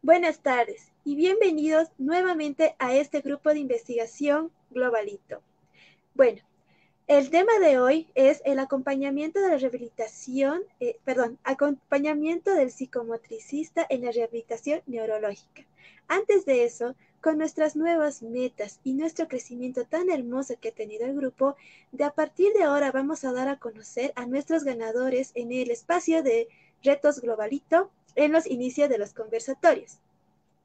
Buenas tardes y bienvenidos nuevamente a este grupo de investigación Globalito. Bueno, el tema de hoy es el acompañamiento de la acompañamiento del psicomotricista en la rehabilitación neurológica. Antes de eso, con nuestras nuevas metas y nuestro crecimiento tan hermoso que ha tenido el grupo, a partir de ahora vamos a dar a conocer a nuestros ganadores en el espacio de Retos Globalito en los inicios de los conversatorios.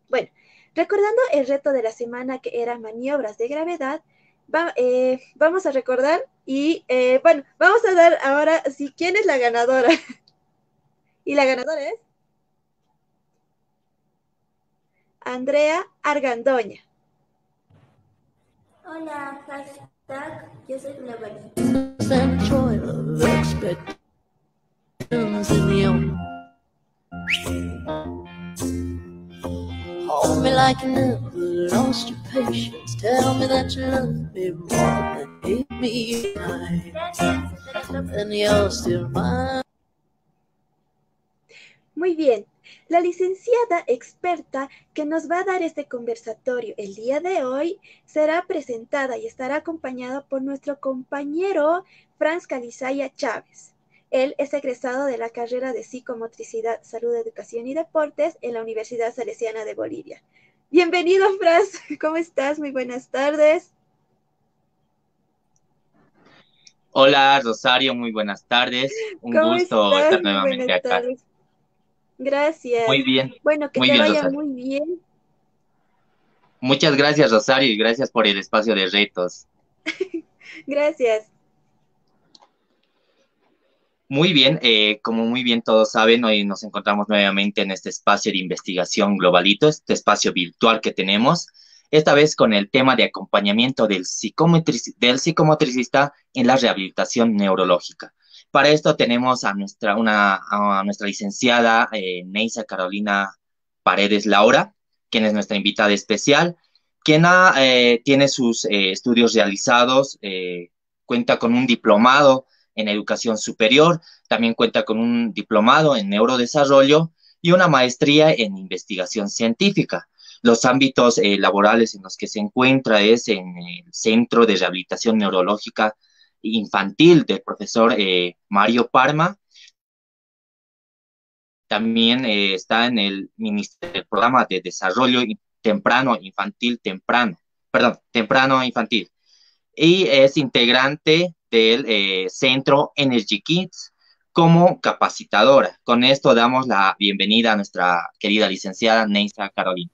Bueno, recordando el reto de la semana que era maniobras de gravedad, vamos a recordar y vamos a dar ahora quién es la ganadora. Y la ganadora es Andrea Argandoña. Hola, hashtag yo soy globalista. Hold me like you never lost your patience. Tell me that you love me more than hate me. And you're still mine. Muy bien, la licenciada experta que nos va a dar este conversatorio el día de hoy será presentada y estará acompañada por nuestro compañero Franz Calizaya Chávez. Él es egresado de la carrera de Psicomotricidad, Salud, Educación y Deportes en la Universidad Salesiana de Bolivia. Bienvenido, Franz. ¿Cómo estás? Muy buenas tardes. Hola, Rosario. Muy buenas tardes. Un ¿Cómo gusto estás? estar Muy nuevamente buenas acá. tardes. Gracias. Muy bien, Bueno, que te vaya Rosario. muy bien. Muchas gracias, Rosario, y gracias por el espacio de retos. Gracias. Muy bien, como muy bien todos saben, hoy nos encontramos nuevamente en este espacio de investigación Globalito, este espacio virtual que tenemos, esta vez con el tema de acompañamiento del psicomotricista en la rehabilitación neurológica. Para esto tenemos a nuestra licenciada Neisa Carolina Paredes Laura, quien es nuestra invitada especial, quien tiene sus estudios realizados, cuenta con un diplomado en educación superior, también cuenta con un diplomado en neurodesarrollo y una maestría en investigación científica. Los ámbitos laborales en los que se encuentra es en el Centro de Rehabilitación Neurológica Infantil del profesor Mario Parma. También está en el Programa de Desarrollo Temprano Infantil. Y es integrante del Centro Energy Kids como capacitadora. Con esto damos la bienvenida a nuestra querida licenciada Neisa Carolina.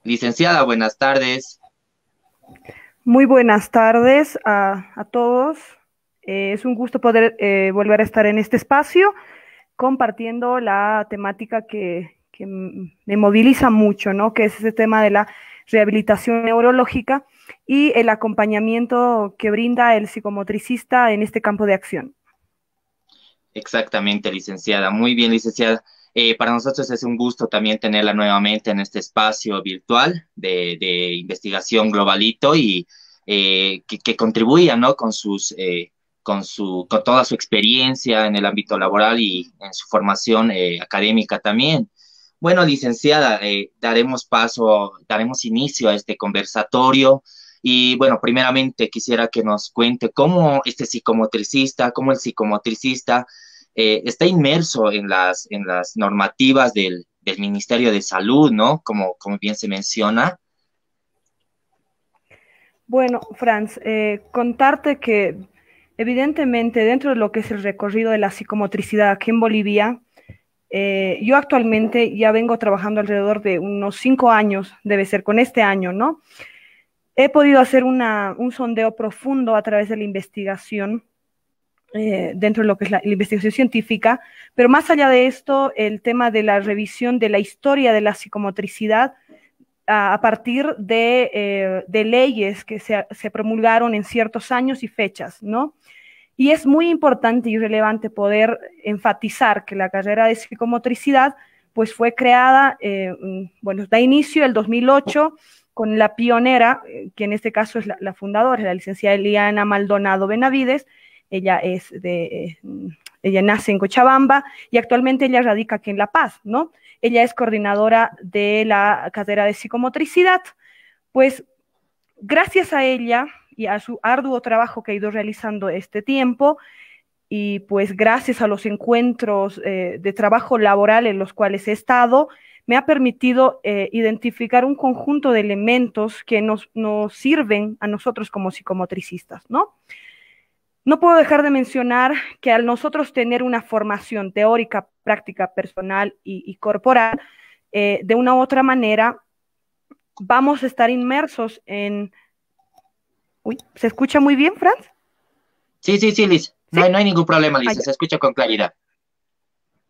Licenciada, buenas tardes. Muy buenas tardes a todos. Es un gusto poder volver a estar en este espacio compartiendo la temática que me moviliza mucho, ¿no? Que es ese tema de la rehabilitación neurológica y el acompañamiento que brinda el psicomotricista en este campo de acción. Exactamente, licenciada. Muy bien, licenciada. Para nosotros es un gusto también tenerla nuevamente en este espacio virtual de investigación Globalito y que contribuya, ¿no? con toda su experiencia en el ámbito laboral y en su formación académica también. Bueno, licenciada, daremos inicio a este conversatorio. Y bueno, primeramente quisiera que nos cuente cómo cómo el psicomotricista está inmerso en las normativas del Ministerio de Salud, ¿no? Como bien se menciona. Bueno, Franz, contarte que evidentemente dentro de lo que es el recorrido de la psicomotricidad aquí en Bolivia, yo actualmente ya vengo trabajando alrededor de unos 5 años, debe ser con este año, ¿no? He podido hacer un sondeo profundo a través de la investigación, dentro de lo que es la investigación científica, pero más allá de esto, el tema de la revisión de la historia de la psicomotricidad a partir de leyes que se promulgaron en ciertos años y fechas, ¿no? Y es muy importante y relevante poder enfatizar que la carrera de psicomotricidad pues fue creada, da inicio el 2008 con la pionera, que en este caso es la fundadora, la licenciada Eliana Maldonado Benavides. Ella es Ella nace en Cochabamba y actualmente ella radica aquí en La Paz, ¿no? Ella es coordinadora de la carrera de psicomotricidad. Pues gracias a ella y a su arduo trabajo que ha ido realizando este tiempo, y pues gracias a los encuentros de trabajo laboral en los cuales he estado, me ha permitido identificar un conjunto de elementos que nos sirven a nosotros como psicomotricistas, ¿no? No puedo dejar de mencionar que al nosotros tener una formación teórica, práctica, personal y corporal, de una u otra manera, vamos a estar inmersos en... Uy, ¿se escucha muy bien, Franz? Sí, Liz. ¿Sí? No hay ningún problema, Liz. Se escucha con claridad.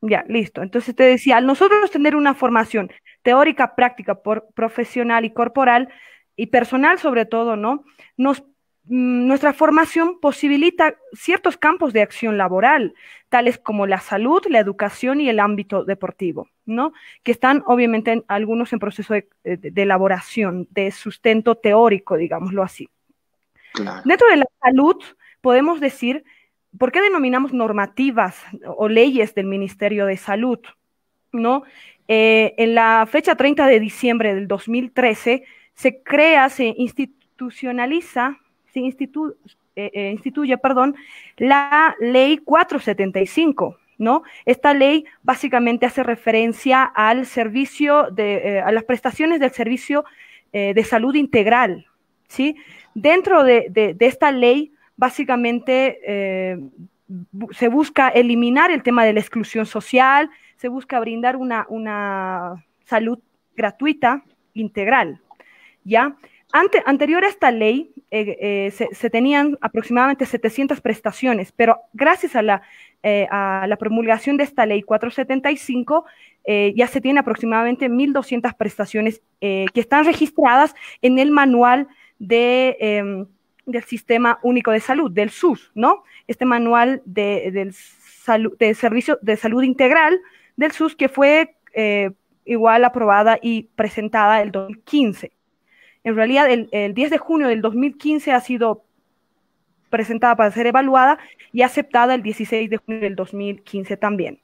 Ya, listo. Entonces te decía, al nosotros tener una formación teórica, práctica, profesional y corporal y personal sobre todo, ¿no? Nuestra formación posibilita ciertos campos de acción laboral, tales como la salud, la educación y el ámbito deportivo, ¿no? Que están obviamente algunos en proceso de elaboración, de sustento teórico, digámoslo así. Claro. Dentro de la salud podemos decir, ¿por qué denominamos normativas o leyes del Ministerio de Salud? ¿No? En la fecha 30 de diciembre del 2013 se crea, se institucionaliza, se instituye, la ley 475, ¿no? Esta ley básicamente hace referencia al servicio a las prestaciones del servicio de salud integral, ¿sí? Dentro de esta ley, básicamente se busca eliminar el tema de la exclusión social, se busca brindar una salud gratuita, integral, ¿ya? Anterior a esta ley, se tenían aproximadamente 700 prestaciones, pero gracias a la promulgación de esta ley 475, ya se tiene aproximadamente 1.200 prestaciones que están registradas en el manual del Sistema Único de Salud, del SUS, ¿no? Este manual de servicio de salud integral del SUS, que fue igual aprobada y presentada el 2015. En realidad, el 10 de junio del 2015 ha sido presentada para ser evaluada y aceptada el 16 de junio del 2015 también.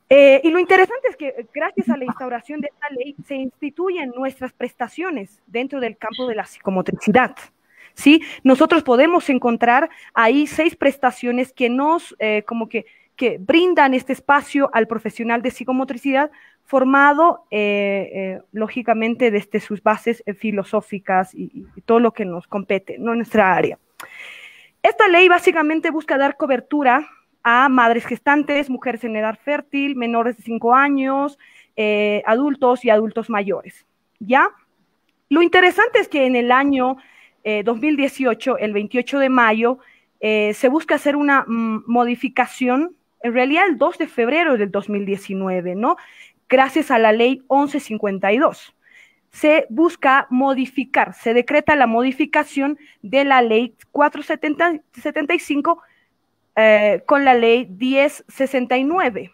Y lo interesante es que gracias a la instauración de esta ley se instituyen nuestras prestaciones dentro del campo de la psicomotricidad, ¿sí? Nosotros podemos encontrar ahí 6 prestaciones que nos, que brindan este espacio al profesional de psicomotricidad formado, lógicamente, desde sus bases filosóficas y todo lo que nos compete, ¿no? En nuestra área. Esta ley básicamente busca dar cobertura a madres gestantes, mujeres en edad fértil, menores de 5 años, adultos y adultos mayores, ¿ya? Lo interesante es que en el año 2018, el 28 de mayo, se busca hacer una modificación, en realidad el 2 de febrero del 2019, ¿no? Gracias a la ley 1152. Se busca modificar, se decreta la modificación de la ley 475 con la ley 1069.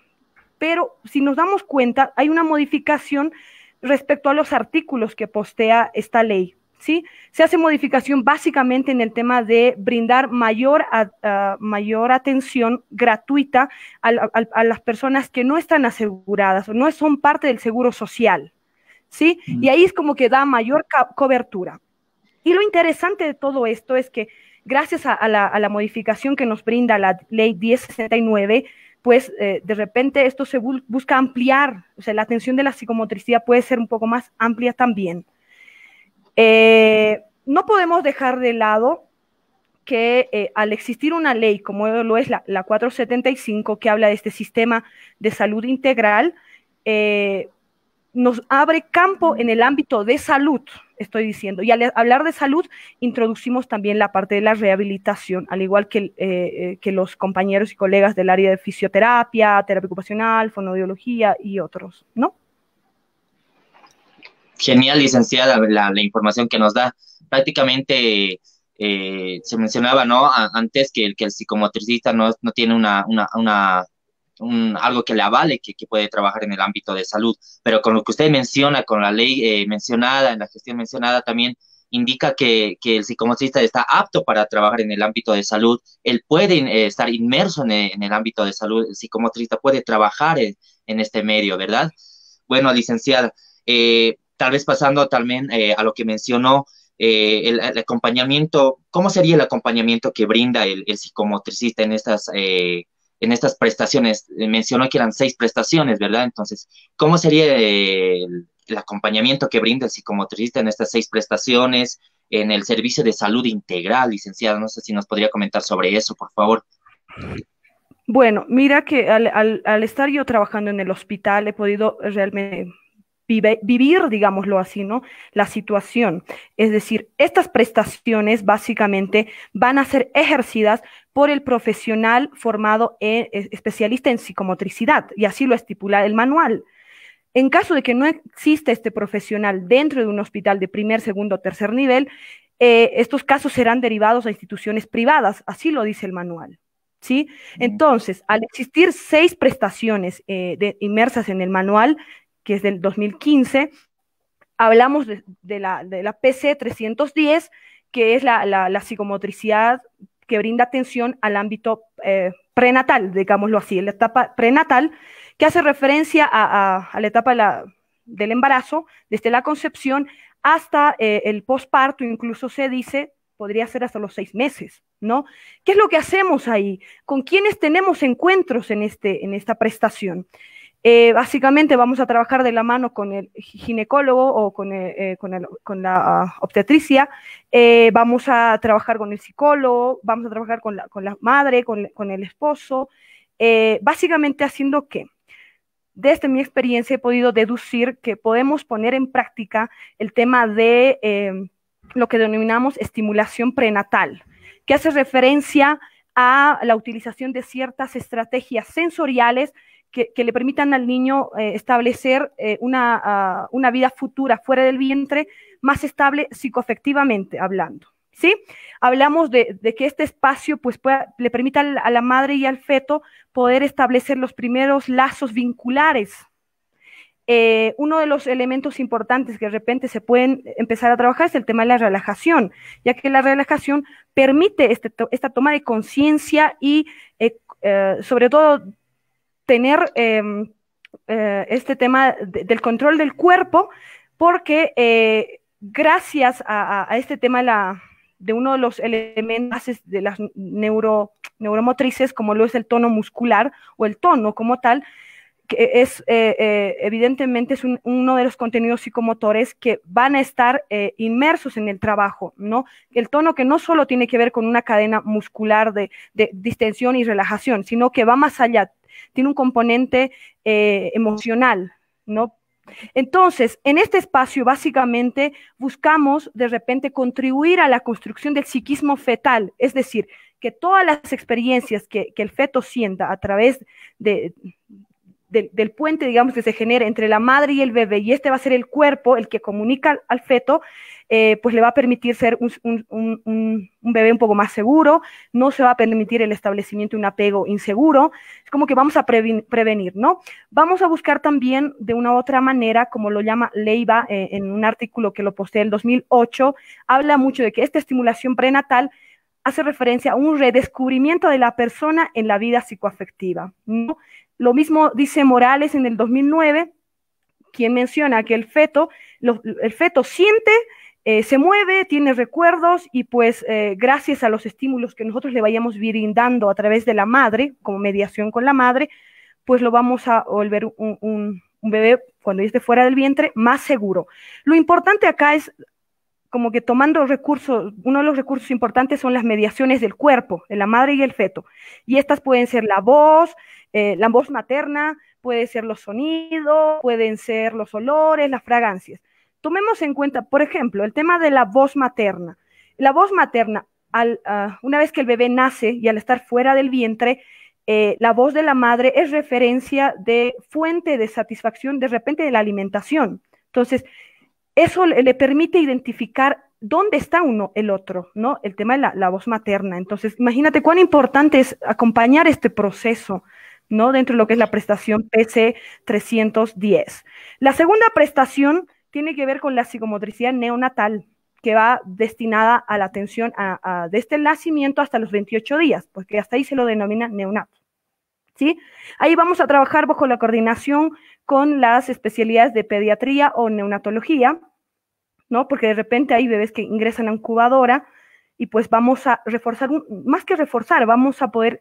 Pero si nos damos cuenta, hay una modificación respecto a los artículos que postea esta ley, ¿sí? Se hace modificación básicamente en el tema de brindar mayor atención gratuita a las personas que no están aseguradas o no son parte del seguro social, ¿sí? Y ahí es como que da mayor cobertura. Y lo interesante de todo esto es que gracias a la modificación que nos brinda la ley 1069, pues de repente esto se busca ampliar, o sea, la atención de la psicomotricidad puede ser un poco más amplia también. No podemos dejar de lado que al existir una ley como lo es la 475, que habla de este sistema de salud integral, nos abre campo en el ámbito de salud, estoy diciendo, y al hablar de salud introducimos también la parte de la rehabilitación, al igual que los compañeros y colegas del área de fisioterapia, terapia ocupacional, fonoaudiología y otros, ¿no? Genial, licenciada, la información que nos da. Prácticamente se mencionaba, ¿no? Antes que el psicomotricista no tiene algo que le avale que puede trabajar en el ámbito de salud, pero con lo que usted menciona, con la ley mencionada, en la gestión mencionada también, indica que el psicomotricista está apto para trabajar en el ámbito de salud. Él puede estar inmerso en el ámbito de salud. El psicomotricista puede trabajar en este medio, ¿verdad? Bueno, licenciada, tal vez pasando también a lo que mencionó, el acompañamiento, ¿cómo sería el acompañamiento que brinda el psicomotricista en estas prestaciones? Mencionó que eran 6 prestaciones, ¿verdad? Entonces, ¿cómo sería el acompañamiento que brinda el psicomotricista en estas 6 prestaciones, en el servicio de salud integral, licenciada? No sé si nos podría comentar sobre eso, por favor. Bueno, mira que al estar yo trabajando en el hospital he podido realmente vivir, digámoslo así, ¿no? La situación. Es decir, estas prestaciones básicamente van a ser ejercidas por el profesional formado especialista en psicomotricidad, y así lo estipula el manual. En caso de que no exista este profesional dentro de un hospital de primer, segundo o tercer nivel, estos casos serán derivados a instituciones privadas, así lo dice el manual. ¿Sí? Entonces, al existir 6 prestaciones inmersas en el manual, que es del 2015, hablamos de la PC 310, que es la psicomotricidad que brinda atención al ámbito prenatal, digámoslo así, la etapa prenatal, que hace referencia a la etapa del embarazo, desde la concepción hasta el posparto, incluso se dice, podría ser hasta los 6 meses, ¿no? ¿Qué es lo que hacemos ahí? ¿Con quiénes tenemos encuentros en esta prestación? Básicamente vamos a trabajar de la mano con el ginecólogo o con la obstetricia, vamos a trabajar con el psicólogo, vamos a trabajar con la madre, con el esposo, básicamente haciendo que, desde mi experiencia he podido deducir que podemos poner en práctica el tema de lo que denominamos estimulación prenatal, que hace referencia a la utilización de ciertas estrategias sensoriales que le permitan al niño establecer una vida futura fuera del vientre más estable psicoafectivamente hablando, ¿sí? Hablamos de que este espacio pues, le permita a la madre y al feto poder establecer los primeros lazos vinculares. Uno de los elementos importantes que de repente se pueden empezar a trabajar es el tema de la relajación, ya que la relajación permite esta toma de conciencia y sobre todo tener este tema del control del cuerpo, porque gracias a este tema de uno de los elementos de las neuromotrices, como lo es el tono muscular o el tono como tal, que es evidentemente es uno de los contenidos psicomotores que van a estar inmersos en el trabajo, ¿no? El tono que no solo tiene que ver con una cadena muscular de distensión y relajación, sino que va más allá, tiene un componente emocional, ¿no? Entonces, en este espacio básicamente buscamos de repente contribuir a la construcción del psiquismo fetal, es decir, que todas las experiencias que el feto sienta a través del puente, digamos, que se genera entre la madre y el bebé, y este va a ser el cuerpo el que comunica al feto, pues le va a permitir ser un bebé un poco más seguro, no se va a permitir el establecimiento de un apego inseguro, es como que vamos a prevenir, ¿no? Vamos a buscar también de una u otra manera, como lo llama Leiva en un artículo que lo postea en el 2008, habla mucho de que esta estimulación prenatal hace referencia a un redescubrimiento de la persona en la vida psicoafectiva, ¿no? Lo mismo dice Morales en el 2009, quien menciona que el feto siente, se mueve, tiene recuerdos y pues gracias a los estímulos que nosotros le vayamos brindando a través de la madre, como mediación con la madre, pues lo vamos a volver un bebé cuando esté fuera del vientre más seguro. Lo importante acá es como que tomando recursos, uno de los recursos importantes son las mediaciones del cuerpo, de la madre y el feto. Y estas pueden ser la voz materna, puede ser los sonidos, pueden ser los olores, las fragancias. Tomemos en cuenta, por ejemplo, el tema de la voz materna. La voz materna, una vez que el bebé nace y al estar fuera del vientre, la voz de la madre es referencia de fuente de satisfacción de repente de la alimentación. Entonces, eso le permite identificar dónde está el otro, ¿no? El tema de la voz materna. Entonces, imagínate cuán importante es acompañar este proceso, ¿no? Dentro de lo que es la prestación PC 310. La segunda prestación tiene que ver con la psicomotricidad neonatal, que va destinada a la atención desde el nacimiento hasta los 28 días, porque hasta ahí se lo denomina neonato. ¿Sí? Ahí vamos a trabajar bajo la coordinación con las especialidades de pediatría o neonatología, ¿no? Porque de repente hay bebés que ingresan a incubadora y pues vamos a reforzar, más que reforzar, vamos a poder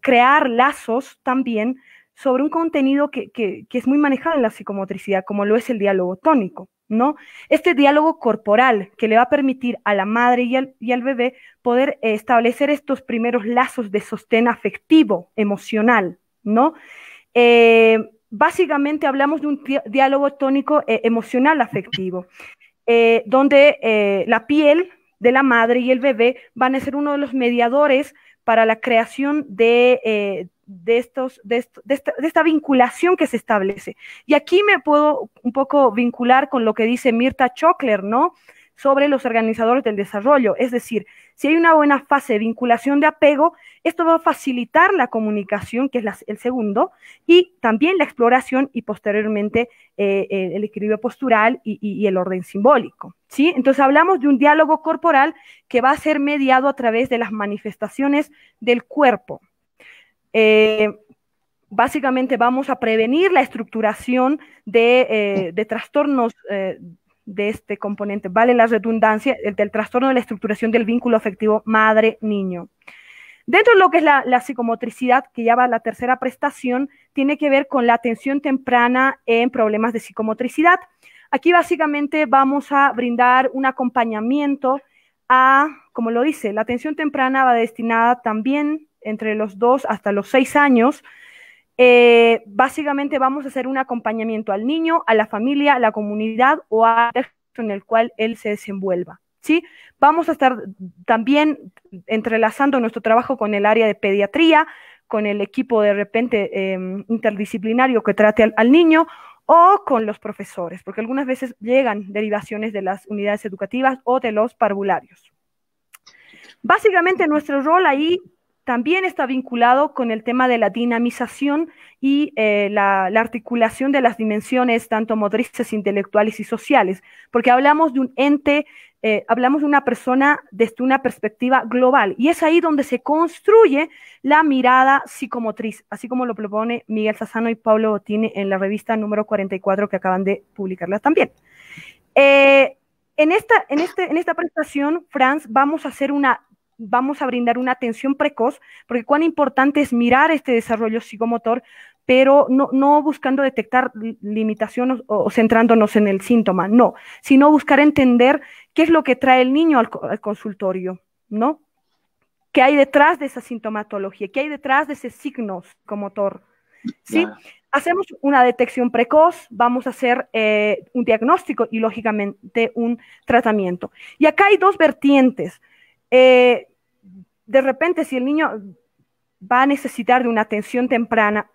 crear lazos también sobre un contenido que es muy manejado en la psicomotricidad, como lo es el diálogo tónico, ¿no? Este diálogo corporal que le va a permitir a la madre y al bebé poder establecer estos primeros lazos de sostén afectivo, emocional, ¿no? Básicamente hablamos de un diálogo tónico emocional afectivo, donde la piel de la madre y el bebé van a ser uno de los mediadores para la creación de esta vinculación que se establece. Y aquí me puedo un poco vincular con lo que dice Mirta Chockler, ¿no? Sobre los organizadores del desarrollo. Es decir, si hay una buena fase de vinculación de apego, esto va a facilitar la comunicación, que es el segundo, y también la exploración y posteriormente el equilibrio postural y el orden simbólico, ¿sí? Entonces hablamos de un diálogo corporal que va a ser mediado a través de las manifestaciones del cuerpo. Básicamente vamos a prevenir la estructuración de trastornos de este componente, vale la redundancia, del trastorno de la estructuración del vínculo afectivo madre-niño. Dentro de lo que es la psicomotricidad, que ya va a la tercera prestación, tiene que ver con la atención temprana en problemas de psicomotricidad. Aquí básicamente vamos a brindar un acompañamiento como lo dice, la atención temprana va destinada también entre los 2 hasta los 6 años. Básicamente vamos a hacer un acompañamiento al niño, a la familia, a la comunidad o al contexto en el cual él se desenvuelva, ¿sí? Vamos a estar también entrelazando nuestro trabajo con el área de pediatría, con el equipo de repente interdisciplinario que trate al niño o con los profesores, porque algunas veces llegan derivaciones de las unidades educativas o de los parvularios. Básicamente nuestro rol ahí también está vinculado con el tema de la dinamización y la articulación de las dimensiones tanto motrices, intelectuales y sociales, porque hablamos de un ente, hablamos de una persona desde una perspectiva global, y es ahí donde se construye la mirada psicomotriz, así como lo propone Miguel Sassano y Pablo Bottini en la revista número 44 que acaban de publicarla también. En esta prestación, Franz, vamos a brindar una atención precoz, porque cuán importante es mirar este desarrollo psicomotor, pero no buscando detectar limitaciones o centrándonos en el síntoma, no, sino buscar entender qué es lo que trae el niño al consultorio, ¿no? ¿Qué hay detrás de esa sintomatología? ¿Qué hay detrás de ese signo psicomotor? ¿Sí? Claro. Hacemos una detección precoz, vamos a hacer un diagnóstico y, lógicamente, un tratamiento. Y acá hay dos vertientes. De repente, si el niño va a necesitar de una atención temprana,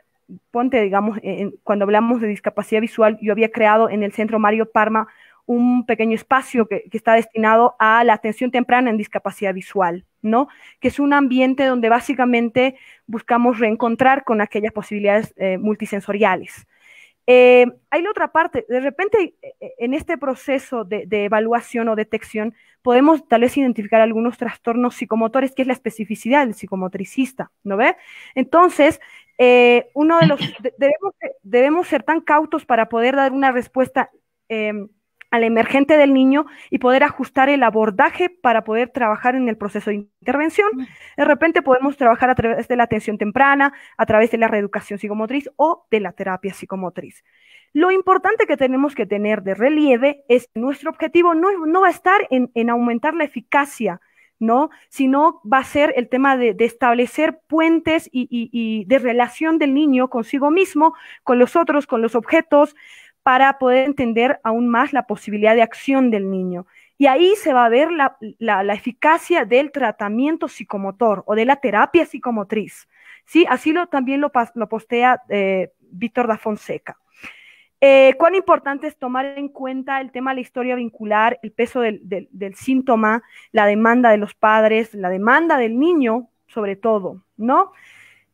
ponte, digamos, cuando hablamos de discapacidad visual, yo había creado en el Centro Mario Parma un pequeño espacio que está destinado a la atención temprana en discapacidad visual, ¿no? Que es un ambiente donde básicamente buscamos reencontrar con aquellas posibilidades multisensoriales. Hay la otra parte, de repente en este proceso de evaluación o detección podemos tal vez identificar algunos trastornos psicomotores, que es la especificidad del psicomotricista, ¿no ve? Entonces, debemos ser tan cautos para poder dar una respuesta al emergente del niño y poder ajustar el abordaje para poder trabajar en el proceso de intervención. De repente podemos trabajar a través de la atención temprana, a través de la reeducación psicomotriz o de la terapia psicomotriz. Lo importante que tenemos que tener de relieve es que nuestro objetivo no va a estar en aumentar la eficacia, ¿no? Sino va a ser el tema de establecer puentes y de relación del niño consigo mismo, con los otros, con los objetos, para poder entender aún más la posibilidad de acción del niño. Y ahí se va a ver la eficacia del tratamiento psicomotor o de la terapia psicomotriz, ¿sí? Así también lo postea Víctor da Fonseca. Cuán importante es tomar en cuenta el tema de la historia vincular, el peso del síntoma, la demanda de los padres, la demanda del niño, sobre todo, ¿no?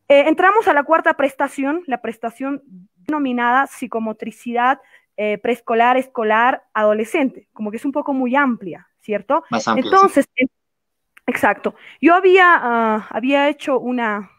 Entramos a la cuarta prestación, la prestación denominada psicomotricidad preescolar, escolar, adolescente, como que es un poco muy amplia, ¿cierto? Más amplio, sí. Entonces, exacto. Yo había hecho una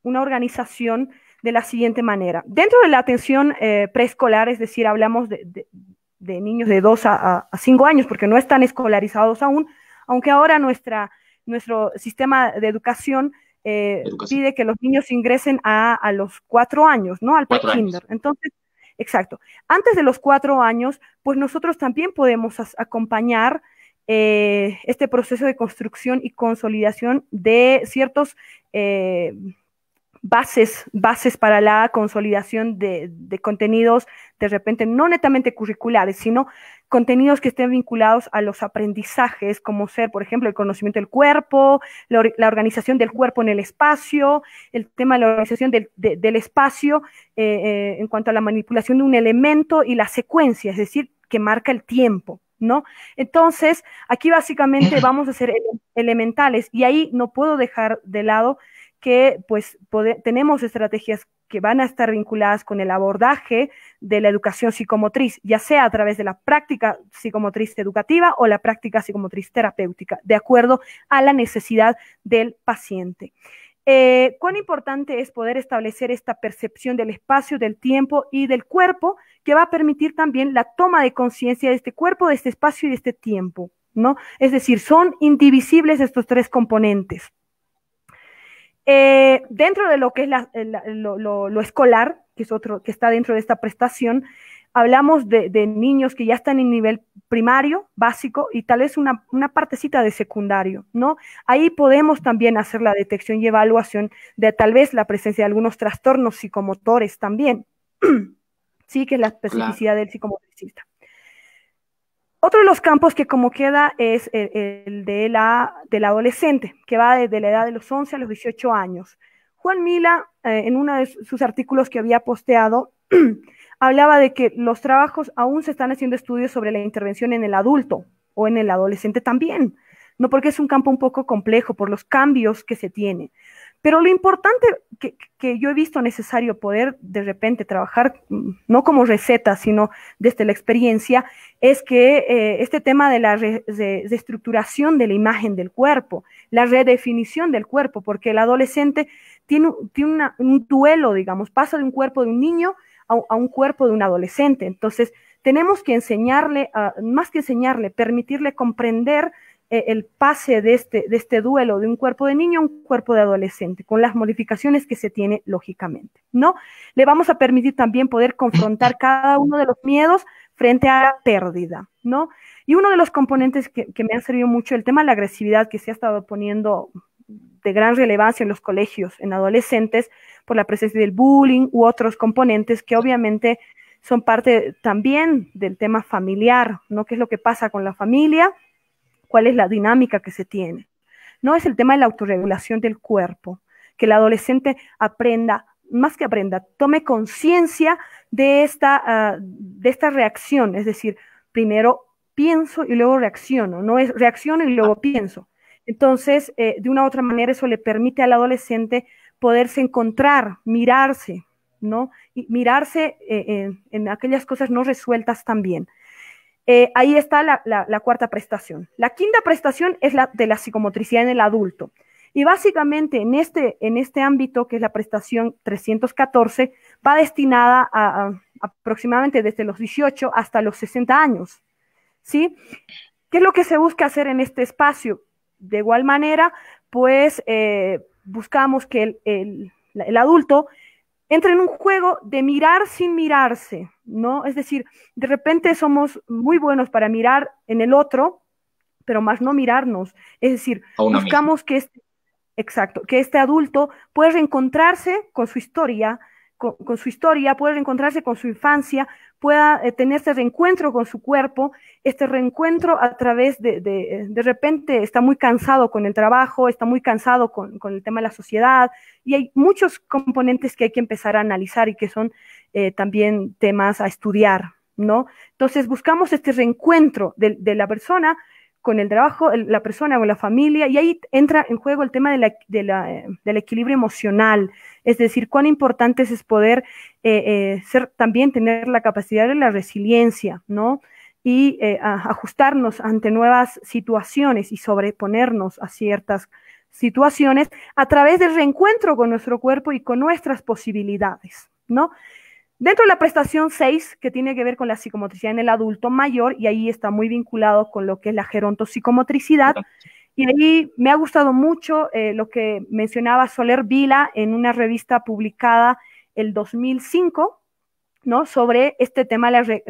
organización de la siguiente manera. Dentro de la atención preescolar, es decir, hablamos de niños de 2 a 5 años, porque no están escolarizados aún, aunque ahora nuestro sistema de educación pide que los niños ingresen a los 4 años, ¿no? Al 4 años. pre-kinder. Entonces, exacto. Antes de los 4 años, pues nosotros también podemos acompañar este proceso de construcción y consolidación de ciertos bases para la consolidación de contenidos, de repente no netamente curriculares, sino contenidos que estén vinculados a los aprendizajes, como ser, por ejemplo, el conocimiento del cuerpo, la organización del cuerpo en el espacio, el tema de la organización del espacio en cuanto a la manipulación de un elemento y la secuencia, es decir, que marca el tiempo, ¿no? Entonces, aquí básicamente vamos a ser elementales y ahí no puedo dejar de lado que pues tenemos estrategias que van a estar vinculadas con el abordaje de la educación psicomotriz, ya sea a través de la práctica psicomotriz educativa o la práctica psicomotriz terapéutica, de acuerdo a la necesidad del paciente. Cuán importante es poder establecer esta percepción del espacio, del tiempo y del cuerpo, que va a permitir también la toma de conciencia de este cuerpo, de este espacio y de este tiempo, ¿no? Es decir, son indivisibles estos 3 componentes. Dentro de lo que es lo escolar, que es otro que está dentro de esta prestación, hablamos de niños que ya están en nivel primario, básico, y tal vez una partecita de secundario, ¿no? Ahí podemos también hacer la detección y evaluación de tal vez la presencia de algunos trastornos psicomotores también, sí, que es la especificidad del psicomotricista. Otro de los campos que como queda es el del adolescente, que va desde la edad de los 11 a los 18 años. Juan Mila, en uno de sus artículos que había posteado, hablaba de que los trabajos aún se están haciendo estudios sobre la intervención en el adulto o en el adolescente también, no porque es un campo un poco complejo por los cambios que se tienen. Pero lo importante que yo he visto necesario poder de repente trabajar, no como receta, sino desde la experiencia, es que este tema de la reestructuración de la imagen del cuerpo, la redefinición del cuerpo, porque el adolescente tiene un duelo, digamos, pasa de un cuerpo de un niño a un cuerpo de un adolescente. Entonces, tenemos que enseñarle, más que enseñarle, permitirle comprender el pase de este duelo de un cuerpo de niño a un cuerpo de adolescente, con las modificaciones que se tiene lógicamente, ¿no? Le vamos a permitir también poder confrontar cada uno de los miedos frente a la pérdida, ¿no? Y uno de los componentes que me ha servido mucho, el tema de la agresividad que se ha estado poniendo de gran relevancia en los colegios, en adolescentes, por la presencia del bullying u otros componentes que obviamente son parte también del tema familiar, ¿no? ¿Qué es lo que pasa con la familia? ¿Cuál es la dinámica que se tiene? No es el tema de la autorregulación del cuerpo, que el adolescente aprenda, más que aprenda, tome conciencia de esta reacción, es decir, primero pienso y luego reacciono, no es reacciono y luego pienso. Entonces, de una u otra manera, eso le permite al adolescente poderse encontrar, mirarse, ¿no? Y mirarse en aquellas cosas no resueltas también. Ahí está la cuarta prestación. La quinta prestación es la de la psicomotricidad en el adulto. Y básicamente en este ámbito, que es la prestación 314, va destinada a aproximadamente desde los 18 hasta los 60 años. ¿Sí? ¿Qué es lo que se busca hacer en este espacio? De igual manera, pues buscamos que el adulto entra en un juego de mirar sin mirarse, ¿no? Es decir, de repente somos muy buenos para mirar en el otro, pero más no mirarnos. Es decir, buscamos que este adulto pueda reencontrarse con su historia, con su historia, puede reencontrarse con su infancia, pueda tener este reencuentro con su cuerpo, este reencuentro a través de repente está muy cansado con el trabajo, está muy cansado con el tema de la sociedad, y hay muchos componentes que hay que empezar a analizar y que son también temas a estudiar, ¿no? Entonces buscamos este reencuentro de la persona con el trabajo, la persona con la familia, y ahí entra en juego el tema del equilibrio emocional, es decir, cuán importante es poder también tener la capacidad de la resiliencia, ¿no? y ajustarnos ante nuevas situaciones y sobreponernos a ciertas situaciones a través del reencuentro con nuestro cuerpo y con nuestras posibilidades, ¿no? Dentro de la prestación 6, que tiene que ver con la psicomotricidad en el adulto mayor, y ahí está muy vinculado con lo que es la gerontopsicomotricidad, y ahí me ha gustado mucho lo que mencionaba Soler Vila en una revista publicada el 2005, ¿no? Sobre este tema de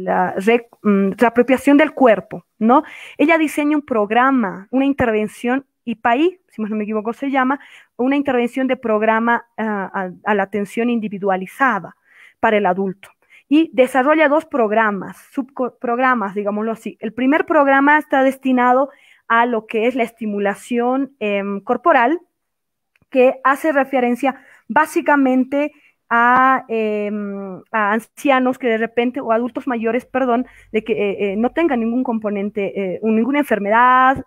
la reapropiación del cuerpo, ¿no? Ella diseña un programa, una intervención, IPAI, si no me equivoco se llama, una intervención de programa a la atención individualizada para el adulto. Y desarrolla 2 programas, subprogramas, digámoslo así. El primer programa está destinado a lo que es la estimulación corporal, que hace referencia básicamente a ancianos que de repente, o adultos mayores, perdón, de que no tengan ningún componente, ninguna enfermedad,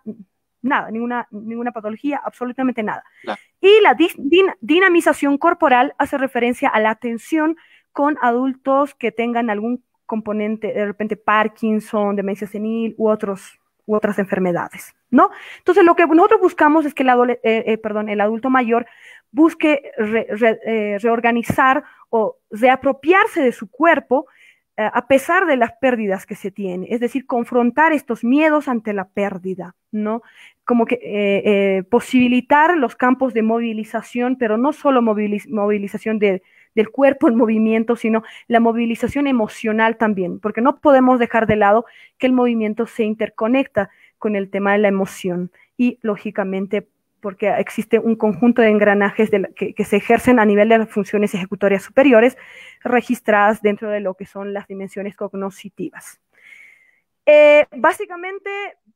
nada, ninguna patología, absolutamente nada. Claro. Y la dinamización corporal hace referencia a la atención con adultos que tengan algún componente, de repente Parkinson, demencia senil u otras enfermedades, ¿no? Entonces, lo que nosotros buscamos es que el adulto mayor busque reorganizar o reapropiarse de su cuerpo a pesar de las pérdidas que se tiene, es decir, confrontar estos miedos ante la pérdida, ¿no? Como que posibilitar los campos de movilización, pero no solo movilización del cuerpo en movimiento, sino la movilización emocional también, porque no podemos dejar de lado que el movimiento se interconecta con el tema de la emoción y, lógicamente, porque existe un conjunto de engranajes que se ejercen a nivel de las funciones ejecutorias superiores registradas dentro de lo que son las dimensiones cognoscitivas. Básicamente,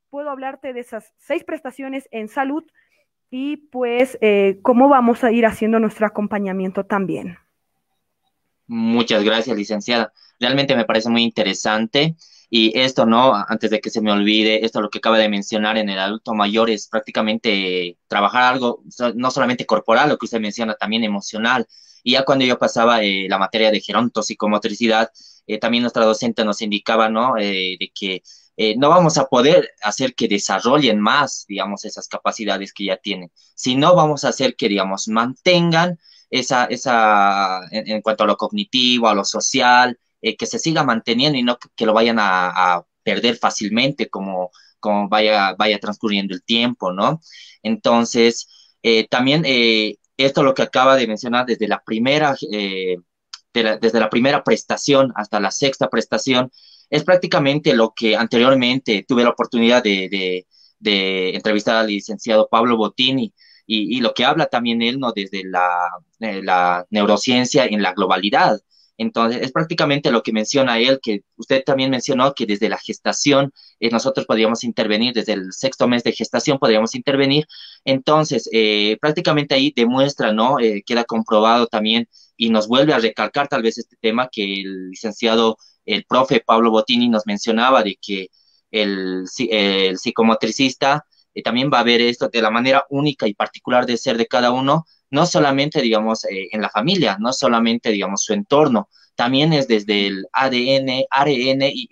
puedo hablarte de esas 6 prestaciones en salud y, pues, cómo vamos a ir haciendo nuestro acompañamiento también. Muchas gracias, licenciada. Realmente me parece muy interesante. Y esto, ¿no? Antes de que se me olvide, esto lo que acaba de mencionar en el adulto mayor es prácticamente trabajar algo, no solamente corporal, lo que usted menciona, también emocional. Y ya cuando yo pasaba la materia de gerontopsicomotricidad, también nuestra docente nos indicaba, ¿no? De que no vamos a poder hacer que desarrollen más, digamos, esas capacidades que ya tienen, sino vamos a hacer que, digamos, mantengan en cuanto a lo cognitivo, a lo social, que se siga manteniendo y no que lo vayan a perder fácilmente como vaya transcurriendo el tiempo, ¿no? Entonces, también esto lo que acaba de mencionar desde la primera, desde la primera prestación hasta la 6ª prestación, es prácticamente lo que anteriormente tuve la oportunidad de entrevistar al licenciado Pablo Bottini, y lo que habla también él, ¿no? Desde la neurociencia en la globalidad. Entonces, es prácticamente lo que menciona él, que usted también mencionó que desde la gestación nosotros podríamos intervenir, desde el 6º mes de gestación podríamos intervenir. Entonces, prácticamente ahí demuestra, ¿no? Queda comprobado también y nos vuelve a recalcar tal vez este tema que el licenciado, el profe Pablo Bottini nos mencionaba de que el psicomotricista también va a ver esto de la manera única y particular de ser de cada uno, no solamente, digamos, en la familia, no solamente, digamos, su entorno, también es desde el ADN, ARN y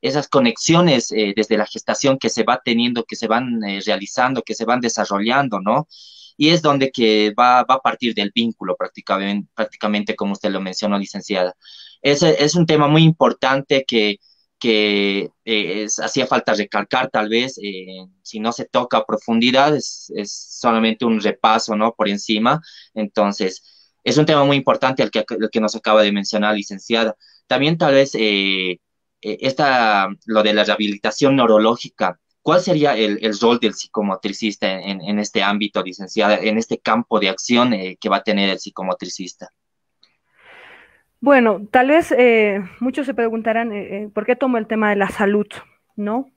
esas conexiones desde la gestación que se va teniendo, que se van realizando, que se van desarrollando, ¿no? Y es donde que va a partir del vínculo prácticamente como usted lo mencionó, licenciada. Es un tema muy importante que hacía falta recalcar tal vez, si no se toca a profundidad, es solamente un repaso, ¿no? Por encima. Entonces, es un tema muy importante el que nos acaba de mencionar, licenciada. También tal vez lo de la rehabilitación neurológica, ¿cuál sería el rol del psicomotricista en este ámbito, licenciada, en este campo de acción que va a tener el psicomotricista? Bueno, tal vez muchos se preguntarán por qué tomo el tema de la salud, ¿no?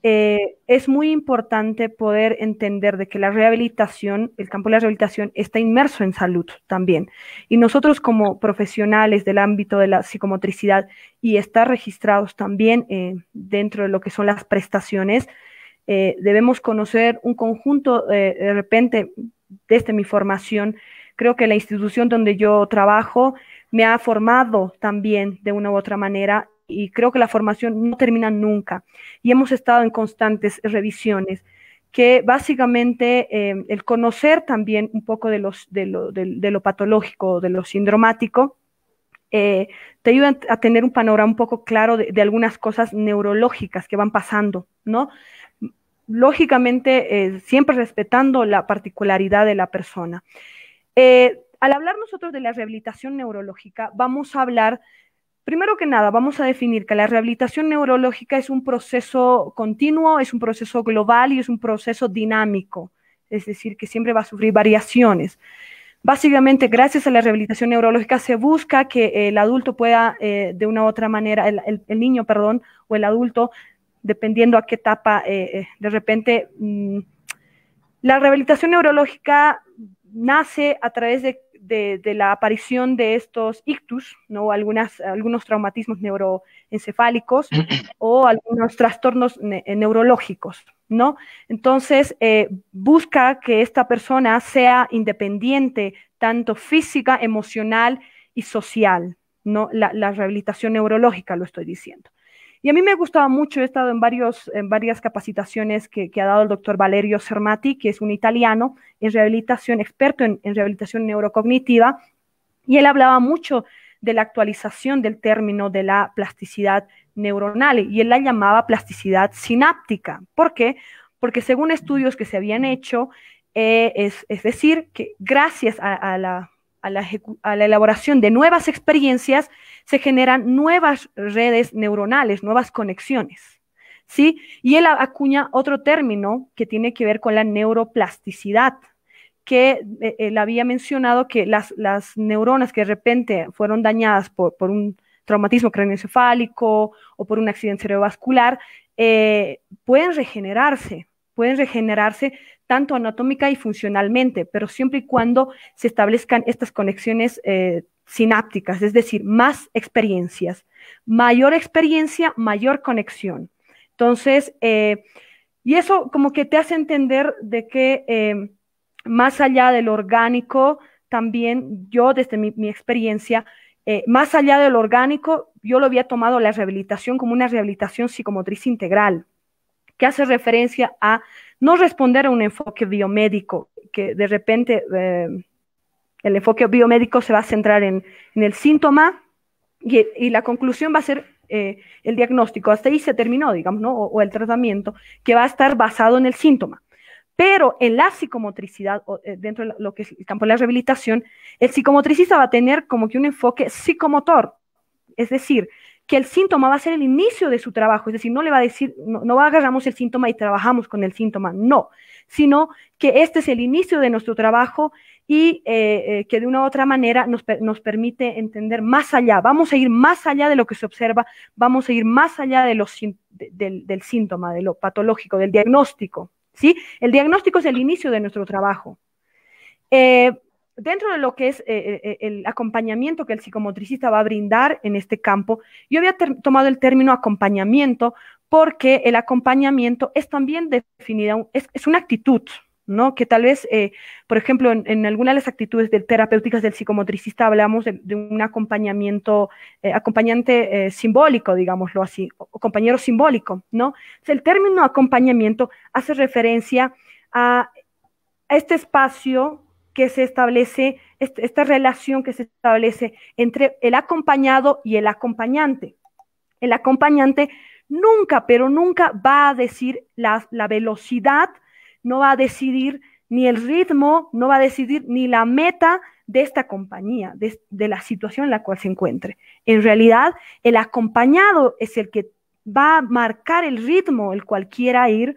Es muy importante poder entender de que la rehabilitación, el campo de la rehabilitación está inmerso en salud también. Y nosotros como profesionales del ámbito de la psicomotricidad y estar registrados también dentro de lo que son las prestaciones, debemos conocer un conjunto, de repente, desde mi formación, creo que la institución donde yo trabajo me ha formado también de una u otra manera y creo que la formación no termina nunca. Y hemos estado en constantes revisiones que básicamente el conocer también un poco de lo patológico, de lo sindromático, te ayuda a tener un panorama un poco claro de algunas cosas neurológicas que van pasando, ¿no? Lógicamente, siempre respetando la particularidad de la persona. Al hablar nosotros de la rehabilitación neurológica, vamos a hablar, primero que nada, vamos a definir que la rehabilitación neurológica es un proceso continuo, es un proceso global y es un proceso dinámico, es decir, que siempre va a sufrir variaciones. Básicamente, gracias a la rehabilitación neurológica se busca que el adulto pueda, de una u otra manera, el niño, perdón, o el adulto, dependiendo a qué etapa, de repente, la rehabilitación neurológica nace a través de la aparición de estos ictus, ¿no? Algunos traumatismos neuroencefálicos o algunos trastornos neurológicos, ¿no? Entonces, busca que esta persona sea independiente, tanto física, emocional y social, ¿no? La rehabilitación neurológica, lo estoy diciendo. Y a mí me gustaba mucho, he estado en varias capacitaciones que ha dado el doctor Valerio Sermati, que es un italiano en rehabilitación, experto en rehabilitación neurocognitiva, y él hablaba mucho de la actualización del término de la plasticidad neuronal, y él la llamaba plasticidad sináptica. ¿Por qué? Porque según estudios que se habían hecho, es decir, que gracias a la elaboración de nuevas experiencias, se generan nuevas redes neuronales, nuevas conexiones, ¿sí? Y él acuña otro término que tiene que ver con la neuroplasticidad, que él había mencionado que las neuronas que de repente fueron dañadas por un traumatismo craneoencefálico o por un accidente cerebrovascular, pueden regenerarse tanto anatómica y funcionalmente, pero siempre y cuando se establezcan estas conexiones sinápticas, es decir, más experiencias. Mayor experiencia, mayor conexión. Entonces, y eso como que te hace entender de que más allá del orgánico, también yo desde mi experiencia, más allá del orgánico, yo lo había tomado la rehabilitación como una rehabilitación psicomotriz integral, que hace referencia a no responder a un enfoque biomédico, que de repente el enfoque biomédico se va a centrar en el síntoma y la conclusión va a ser el diagnóstico. Hasta ahí se terminó, digamos, ¿no? O el tratamiento, que va a estar basado en el síntoma. Pero en la psicomotricidad, dentro de lo que es el campo de la rehabilitación, el psicomotricista va a tener como que un enfoque psicomotor, es decir, que el síntoma va a ser el inicio de su trabajo, es decir, no le va a decir, no agarramos el síntoma y trabajamos con el síntoma, no, sino que este es el inicio de nuestro trabajo y que de una u otra manera nos permite entender más allá, vamos a ir más allá de lo que se observa, vamos a ir más allá de del síntoma, de lo patológico, del diagnóstico, ¿sí? El diagnóstico es el inicio de nuestro trabajo. Dentro de lo que es el acompañamiento que el psicomotricista va a brindar en este campo, yo había tomado el término acompañamiento porque el acompañamiento es también definida, es una actitud, ¿no? Que tal vez, por ejemplo, en algunas de las actitudes terapéuticas del psicomotricista hablamos de un acompañamiento, acompañante simbólico, digámoslo así, o compañero simbólico, ¿no? Entonces, el término acompañamiento hace referencia a este espacio que se establece, esta relación que se establece entre el acompañado y el acompañante. El acompañante nunca, pero nunca va a decir la velocidad, no va a decidir ni el ritmo, no va a decidir ni la meta de esta compañía, de la situación en la cual se encuentre. En realidad, el acompañado es el que va a marcar el ritmo el cual quiera ir.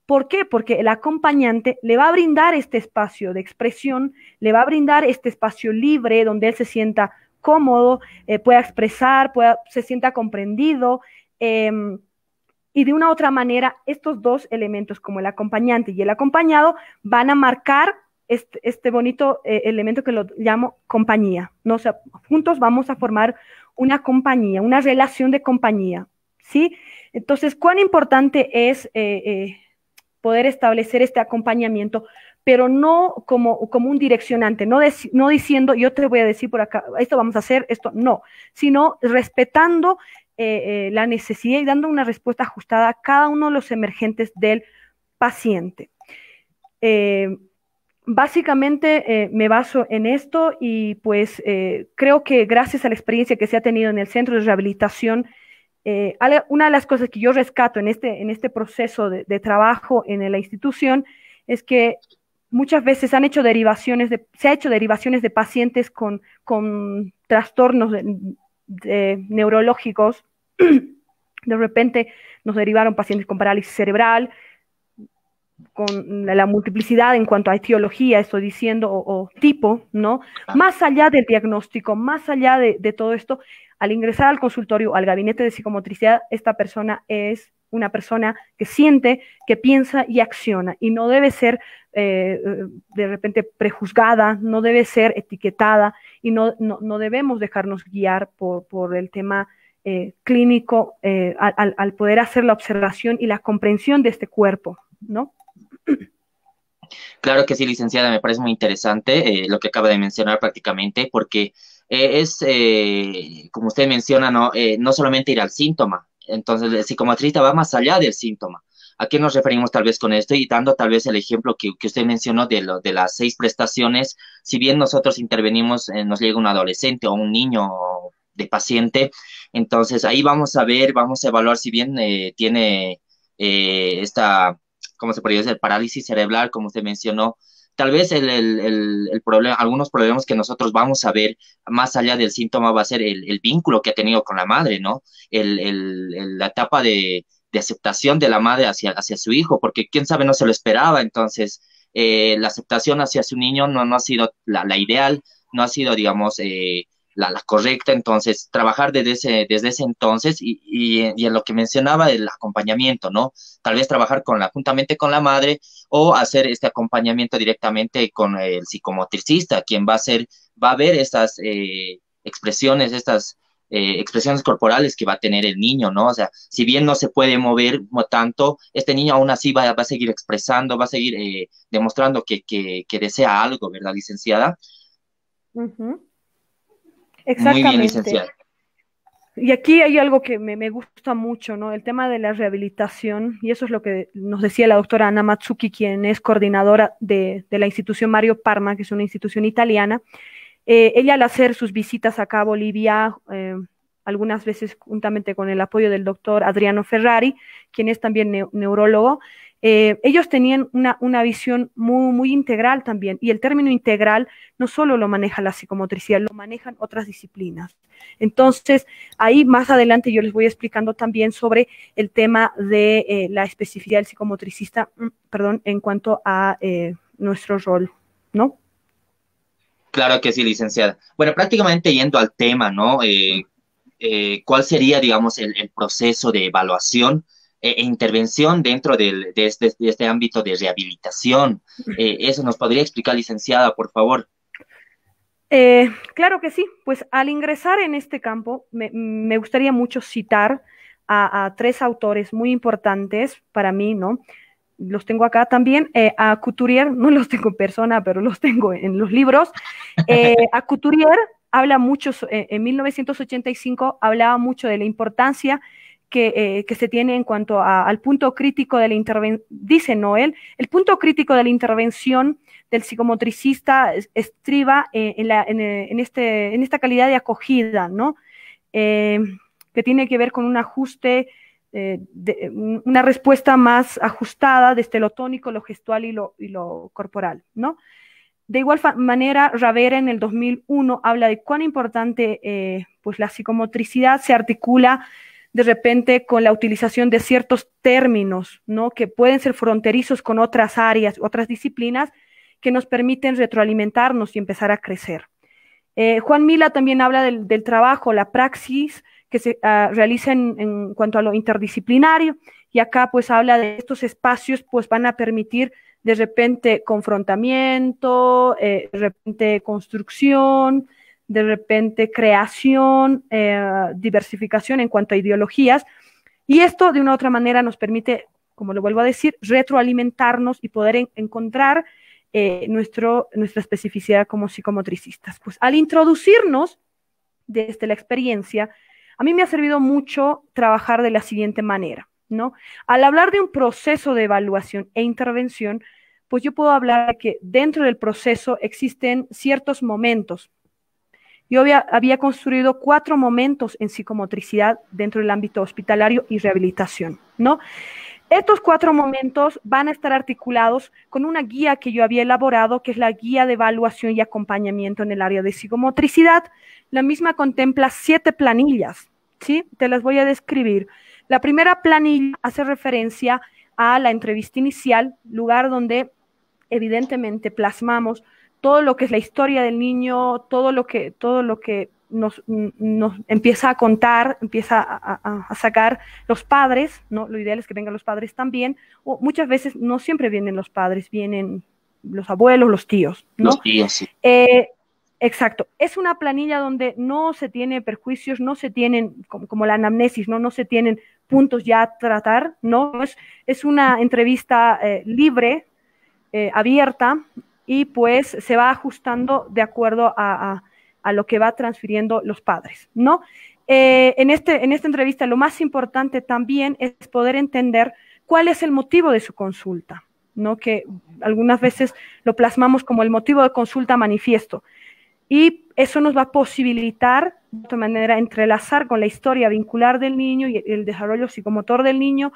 ¿Por qué? Porque el acompañante le va a brindar este espacio de expresión, le va a brindar este espacio libre donde él se sienta cómodo, pueda expresar, se sienta comprendido, y de una u otra manera estos dos elementos como el acompañante y el acompañado van a marcar este bonito elemento que lo llamo compañía, ¿no? O sea, juntos vamos a formar una compañía, una relación de compañía, ¿sí? Entonces, ¿cuán importante es poder establecer este acompañamiento pero no como un direccionante, no diciendo yo te voy a decir por acá, esto vamos a hacer, esto no, sino respetando la necesidad y dando una respuesta ajustada a cada uno de los emergentes del paciente. Básicamente me baso en esto y pues creo que gracias a la experiencia que se ha tenido en el centro de rehabilitación, una de las cosas que yo rescato en este proceso de trabajo en la institución es que muchas veces se ha hecho derivaciones de pacientes con trastornos neurológicos. De repente nos derivaron pacientes con parálisis cerebral, con la multiplicidad en cuanto a etiología, estoy diciendo, o tipo, ¿no? Más allá del diagnóstico, más allá de todo esto, al ingresar al consultorio, al gabinete de psicomotricidad, esta persona es una persona que siente, que piensa y acciona, y no debe ser de repente prejuzgada, no debe ser etiquetada, y no debemos dejarnos guiar por el tema clínico al poder hacer la observación y la comprensión de este cuerpo, ¿no? Claro que sí, licenciada, me parece muy interesante lo que acaba de mencionar prácticamente, porque como usted menciona, no solamente ir al síntoma, entonces el psicomotrista va más allá del síntoma. ¿A qué nos referimos tal vez con esto? Y dando tal vez el ejemplo que usted mencionó de las 6 prestaciones, si bien nosotros intervenimos, nos llega un adolescente o un niño de paciente, entonces ahí vamos a ver, vamos a evaluar si bien tiene esta, ¿cómo se podría decir? Parálisis cerebral, como usted mencionó. Tal vez el problema, algunos problemas que nosotros vamos a ver más allá del síntoma va a ser el vínculo que ha tenido con la madre, ¿no? La etapa de aceptación de la madre hacia su hijo, porque quién sabe no se lo esperaba, entonces la aceptación hacia su niño no ha sido la ideal, no ha sido, digamos, la correcta, entonces trabajar desde ese entonces y en lo que mencionaba el acompañamiento, ¿no? Tal vez trabajar juntamente con la madre o hacer este acompañamiento directamente con el psicomotricista, quien va a ver estas expresiones, expresiones corporales que va a tener el niño, ¿no? O sea, si bien no se puede mover tanto, este niño aún así va a seguir expresando, va a seguir demostrando que desea algo, ¿verdad, licenciada? Uh-huh. Muy bien, Exactamente. licenciada. Y aquí hay algo que me gusta mucho, ¿no? El tema de la rehabilitación, y eso es lo que nos decía la doctora Anna Matsuki, quien es coordinadora de la institución Mario Parma, que es una institución italiana. Ella, al hacer sus visitas acá a Bolivia, algunas veces juntamente con el apoyo del doctor Adriano Ferrari, quien es también neurólogo, ellos tenían una visión muy integral también, y el término integral no solo lo maneja la psicomotricidad, lo manejan otras disciplinas. Entonces, ahí más adelante yo les voy explicando también sobre el tema de la especificidad del psicomotricista, en cuanto a nuestro rol, ¿no? Claro que sí, licenciada. Bueno, prácticamente yendo al tema, ¿no? ¿Cuál sería, digamos, el proceso de evaluación e intervención dentro de este ámbito de rehabilitación? ¿Eso nos podría explicar, licenciada, por favor? Claro que sí. Pues al ingresar en este campo, me gustaría mucho citar a 3 autores muy importantes para mí, ¿no? Los tengo acá también. A Couturier, no los tengo en persona, pero los tengo en los libros. A Couturier habla mucho, en 1985 hablaba mucho de la importancia que se tiene en cuanto al punto crítico de la intervención, dice Noel, el punto crítico de la intervención del psicomotricista estriba en esta calidad de acogida, ¿no? Que tiene que ver con un ajuste, una respuesta más ajustada desde lo tónico, lo gestual y lo corporal, ¿no? De igual manera, Ravera en el 2001 habla de cuán importante pues la psicomotricidad se articula de repente con la utilización de ciertos términos, ¿no? Que pueden ser fronterizos con otras áreas, otras disciplinas, que nos permiten retroalimentarnos y empezar a crecer. Juan Mila también habla del trabajo, la praxis que se realiza en cuanto a lo interdisciplinario, y acá pues habla de estos espacios, pues van a permitir de repente confrontamiento, de repente construcción, de repente creación, diversificación en cuanto a ideologías, y esto de una u otra manera nos permite, como lo vuelvo a decir, retroalimentarnos y poder encontrar nuestra especificidad como psicomotricistas. Pues al introducirnos desde la experiencia, a mí me ha servido mucho trabajar de la siguiente manera, ¿no? Al hablar de un proceso de evaluación e intervención, pues yo puedo hablar de que dentro del proceso existen ciertos momentos. Yo había construido 4 momentos en psicomotricidad dentro del ámbito hospitalario y rehabilitación, ¿no? Estos 4 momentos van a estar articulados con una guía que yo había elaborado, que es la guía de evaluación y acompañamiento en el área de psicomotricidad. La misma contempla 7 planillas, ¿sí? Te las voy a describir. La primera planilla hace referencia a la entrevista inicial, lugar donde evidentemente plasmamos todo lo que es la historia del niño, todo lo que nos empieza a contar, empieza a sacar los padres, ¿no? Lo ideal es que vengan los padres también, o muchas veces no siempre vienen los padres, vienen los abuelos, los tíos, ¿no? Los tíos, sí. Exacto. Es una planilla donde no se tiene perjuicios, no se tienen, como la anamnesis, ¿no? No se tienen puntos ya a tratar, ¿no? Es una entrevista libre, abierta, y pues se va ajustando de acuerdo a lo que va transfiriendo los padres, ¿no? En esta entrevista lo más importante también es poder entender cuál es el motivo de su consulta, ¿no? Que algunas veces lo plasmamos como el motivo de consulta manifiesto, y eso nos va a posibilitar de otra manera entrelazar con la historia vincular del niño y el desarrollo psicomotor del niño,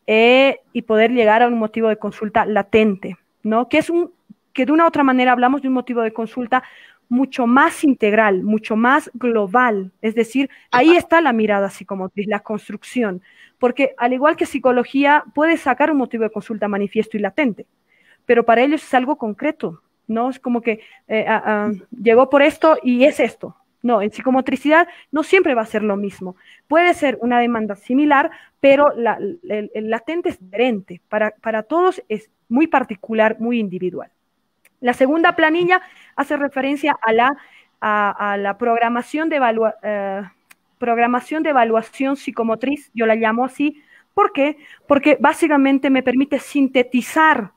y poder llegar a un motivo de consulta latente, ¿no? Que de una u otra manera hablamos de un motivo de consulta mucho más integral, mucho más global, es decir, ahí está la mirada psicomotriz, la construcción, porque al igual que psicología puede sacar un motivo de consulta manifiesto y latente, pero para ellos es algo concreto, ¿no? Es como que llegó por esto y es esto. No, en psicomotricidad no siempre va a ser lo mismo. Puede ser una demanda similar, pero el latente es diferente. Para todos es muy particular, muy individual. La segunda planilla hace referencia a la programación de evaluación psicomotriz, yo la llamo así. ¿Por qué? Porque básicamente me permite sintetizar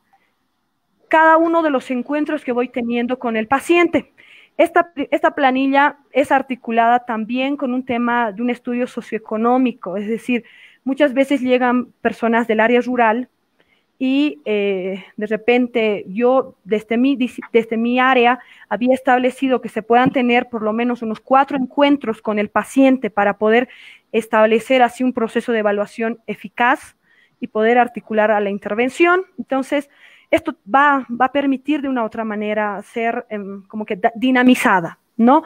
cada uno de los encuentros que voy teniendo con el paciente. Esta planilla es articulada también con un tema de un estudio socioeconómico, es decir, muchas veces llegan personas del área rural y de repente yo desde mi área había establecido que se puedan tener por lo menos unos 4 encuentros con el paciente para poder establecer así un proceso de evaluación eficaz y poder articular a la intervención. Entonces, esto va a permitir de una u otra manera ser como que dinamizada, ¿no?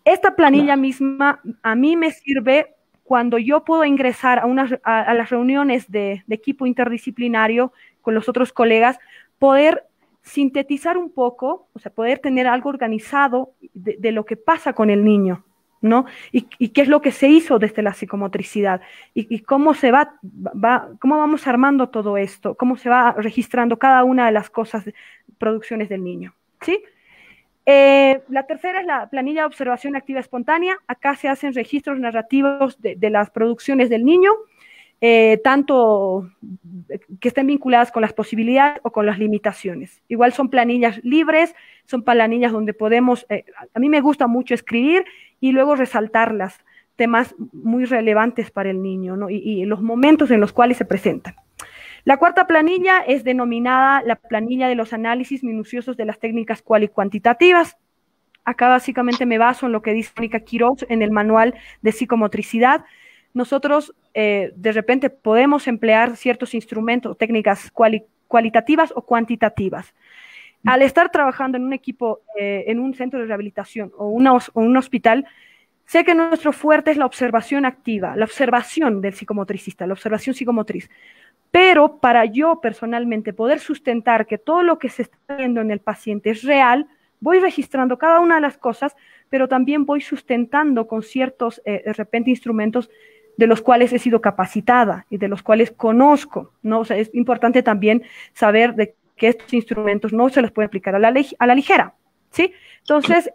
Esta planilla misma a mí me sirve cuando yo puedo ingresar a las reuniones de equipo interdisciplinario con los otros colegas, poder sintetizar un poco, o sea, poder tener algo organizado de lo que pasa con el niño, ¿no? Y qué es lo que se hizo desde la psicomotricidad, y cómo cómo vamos armando todo esto, cómo se va registrando cada una de las cosas, producciones del niño, ¿sí? La tercera es la planilla de observación activa espontánea. Acá se hacen registros narrativos de las producciones del niño, tanto que estén vinculadas con las posibilidades o con las limitaciones. Igual son planillas libres, son planillas donde podemos, a mí me gusta mucho escribir y luego resaltarlas, temas muy relevantes para el niño, ¿no? y los momentos en los cuales se presentan. La cuarta planilla es denominada la planilla de los análisis minuciosos de las técnicas cual y cuantitativas. Acá básicamente me baso en lo que dice Mónica Quiroz en el manual de psicomotricidad. Nosotros de repente podemos emplear ciertos instrumentos, técnicas cualitativas o cuantitativas. Al estar trabajando en un equipo, en un centro de rehabilitación o un hospital, sé que nuestro fuerte es la observación activa, la observación del psicomotricista, la observación psicomotriz. Pero para yo personalmente poder sustentar que todo lo que se está viendo en el paciente es real, voy registrando cada una de las cosas, pero también voy sustentando con ciertos, de repente, instrumentos de los cuales he sido capacitada y de los cuales conozco, ¿no? O sea, es importante también saber de que estos instrumentos no se los puede aplicar a la ligera, ¿sí? Entonces,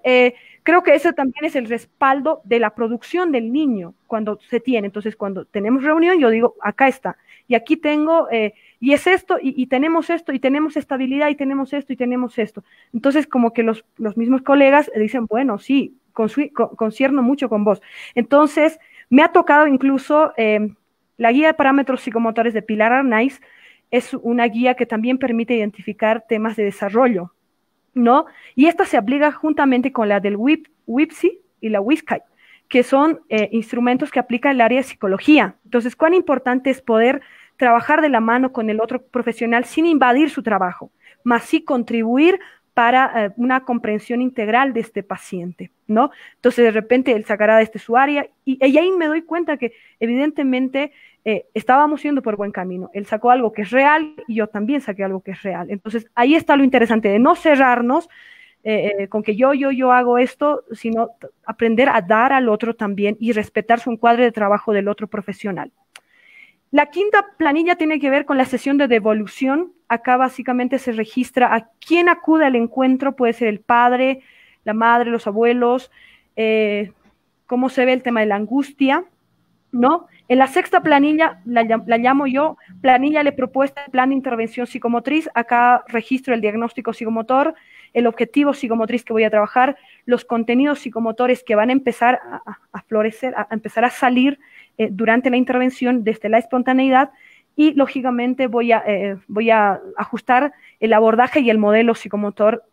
creo que ese también es el respaldo de la producción del niño cuando se tiene. Entonces, cuando tenemos reunión, yo digo, acá está, y aquí tengo, y es esto, y tenemos esto, y tenemos estabilidad, y tenemos esto, y tenemos esto. Entonces, como que los mismos colegas dicen, bueno, sí, concierno mucho con vos. Entonces, me ha tocado incluso la guía de parámetros psicomotores de Pilar Arnaiz, es una guía que también permite identificar temas de desarrollo, ¿no? Y esta se aplica juntamente con la del WIPSI y la WISCAI, que son instrumentos que aplica el área de psicología. Entonces, cuán importante es poder trabajar de la mano con el otro profesional sin invadir su trabajo, más sí contribuir para una comprensión integral de este paciente, ¿no? Entonces, de repente, él sacará de su área y ahí me doy cuenta que, evidentemente, estábamos yendo por buen camino. Él sacó algo que es real y yo también saqué algo que es real. Entonces, ahí está lo interesante de no cerrarnos con que yo hago esto, sino aprender a dar al otro también y respetar su encuadre de trabajo del otro profesional. La quinta planilla tiene que ver con la sesión de devolución. Acá básicamente se registra a quién acude al encuentro, puede ser el padre, la madre, los abuelos, cómo se ve el tema de la angustia, ¿no? En la sexta planilla, la llamo yo, planilla de propuesta de plan de intervención psicomotriz. Acá registro el diagnóstico psicomotor, el objetivo psicomotriz que voy a trabajar, los contenidos psicomotores que van a empezar a florecer, a empezar a salir durante la intervención desde la espontaneidad, y lógicamente voy a ajustar el abordaje y el modelo psicomotor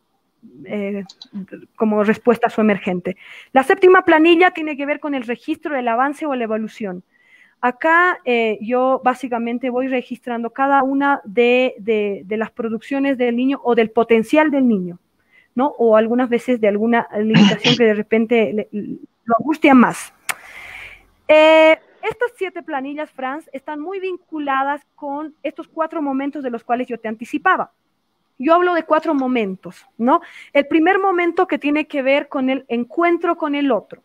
como respuesta a su emergente. La séptima planilla tiene que ver con el registro del avance o la evolución. Acá yo básicamente voy registrando cada una de las producciones del niño o del potencial del niño, ¿no? O algunas veces de alguna limitación que de repente lo angustia más. Estas 7 planillas, Franz, están muy vinculadas con estos 4 momentos de los cuales yo te anticipaba. Yo hablo de 4 momentos, ¿no? El primer momento que tiene que ver con el encuentro con el otro.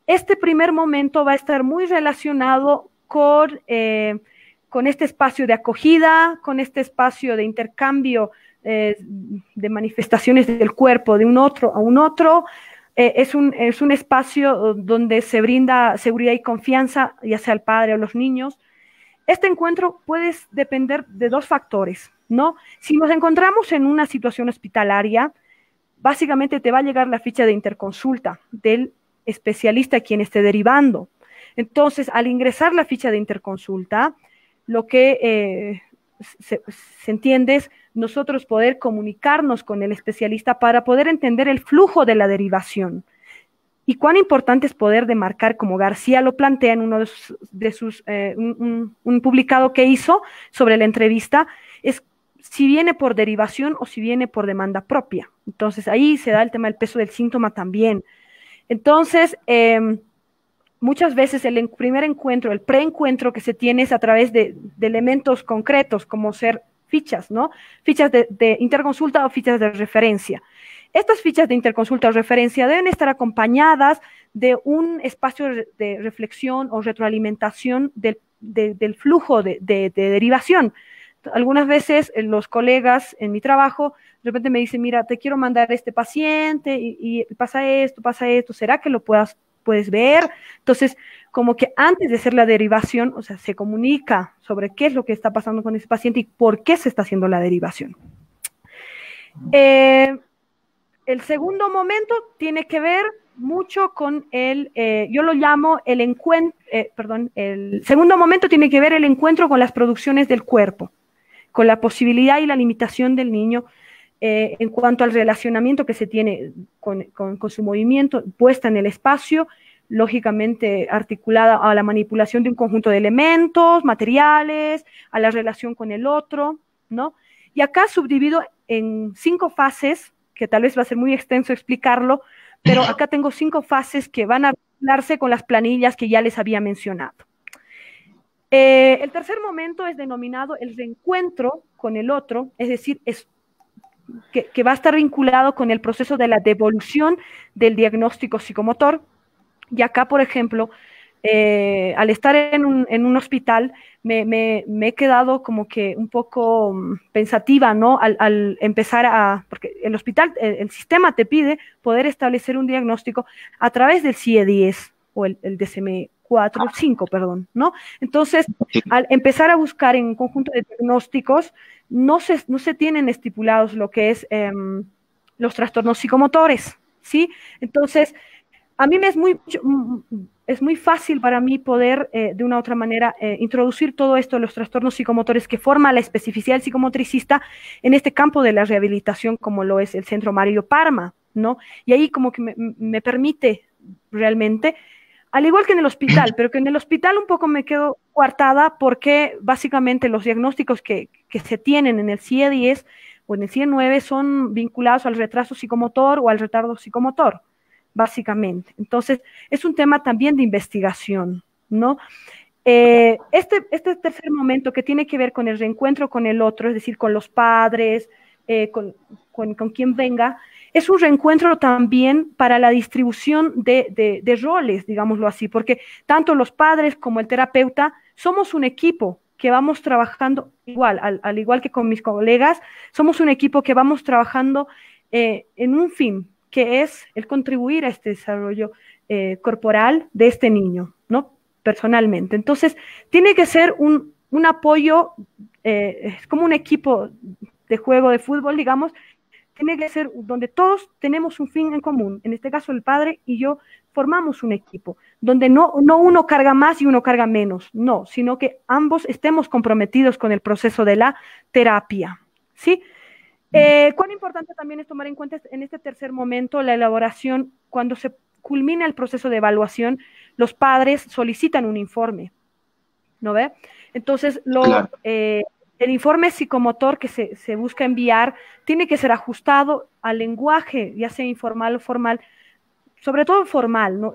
Este primer momento va a estar muy relacionado con este espacio de acogida, con este espacio de intercambio de manifestaciones del cuerpo de un otro a un otro. Es un espacio donde se brinda seguridad y confianza, ya sea al padre o los niños. Este encuentro puede depender de 2 factores, ¿no? Si nos encontramos en una situación hospitalaria, básicamente te va a llegar la ficha de interconsulta del especialista a quien esté derivando. Entonces, al ingresar la ficha de interconsulta, lo que se entiende es nosotros poder comunicarnos con el especialista para poder entender el flujo de la derivación. Y cuán importante es poder demarcar, como García lo plantea en uno de sus un publicado que hizo sobre la entrevista, es si viene por derivación o si viene por demanda propia. Entonces, ahí se da el tema del peso del síntoma también. Entonces, muchas veces el primer encuentro, el preencuentro que se tiene es a través de elementos concretos, como ser fichas, ¿no? Fichas de interconsulta o fichas de referencia. Estas fichas de interconsulta o referencia deben estar acompañadas de un espacio de reflexión o retroalimentación del flujo de derivación. Algunas veces los colegas en mi trabajo de repente me dicen, mira, te quiero mandar a este paciente y pasa esto, ¿será que lo puedes ver? Entonces, como que antes de hacer la derivación, o sea, se comunica sobre qué es lo que está pasando con ese paciente y por qué se está haciendo la derivación. El segundo momento tiene que ver mucho con yo lo llamo el encuentro, el segundo momento tiene que ver el encuentro con las producciones del cuerpo, con la posibilidad y la limitación del niño en cuanto al relacionamiento que se tiene con su movimiento puesta en el espacio, lógicamente articulada a la manipulación de un conjunto de elementos, materiales, a la relación con el otro, ¿no? Y acá subdivido en 5 fases, que tal vez va a ser muy extenso explicarlo, pero acá tengo 5 fases que van a darse con las planillas que ya les había mencionado. El tercer momento es denominado el reencuentro con el otro, es decir, que va a estar vinculado con el proceso de la devolución del diagnóstico psicomotor. Y acá, por ejemplo, al estar en un hospital, me he quedado como que un poco pensativa, ¿no? Al empezar porque el hospital, el sistema te pide poder establecer un diagnóstico a través del CIE-10 o el DSM-4, 5, perdón, ¿no? Entonces, al empezar a buscar en un conjunto de diagnósticos, no se tienen estipulados lo que es los trastornos psicomotores, ¿sí? Entonces, a mí es muy fácil para mí poder, de una u otra manera, introducir todo esto, los trastornos psicomotores que forma la especificidad del psicomotricista en este campo de la rehabilitación, como lo es el Centro Mario Parma, ¿no? Y ahí como que me permite realmente, al igual que en el hospital, pero que en el hospital un poco me quedo coartada porque básicamente los diagnósticos que se tienen en el CIE-10 o en el CIE-9 son vinculados al retraso psicomotor o al retardo psicomotor, básicamente. Entonces, es un tema también de investigación, ¿no? Este tercer momento que tiene que ver con el reencuentro con el otro, es decir, con los padres, con quien venga, es un reencuentro también para la distribución de roles, digámoslo así, porque tanto los padres como el terapeuta somos un equipo que vamos trabajando igual, al igual que con mis colegas, somos un equipo que vamos trabajando en un fin, que es el contribuir a este desarrollo corporal de este niño, ¿no? Personalmente. Entonces, tiene que ser un apoyo, es como un equipo de juego de fútbol, digamos, tiene que ser donde todos tenemos un fin en común, en este caso el padre y yo formamos un equipo, donde no uno carga más y uno carga menos, no, sino que ambos estemos comprometidos con el proceso de la terapia, ¿sí? Cuán importante también es tomar en cuenta en este tercer momento la elaboración, cuando se culmina el proceso de evaluación, los padres solicitan un informe, ¿no ve? Entonces, Claro. el informe psicomotor que se busca enviar tiene que ser ajustado al lenguaje, ya sea informal o formal, sobre todo formal, ¿no?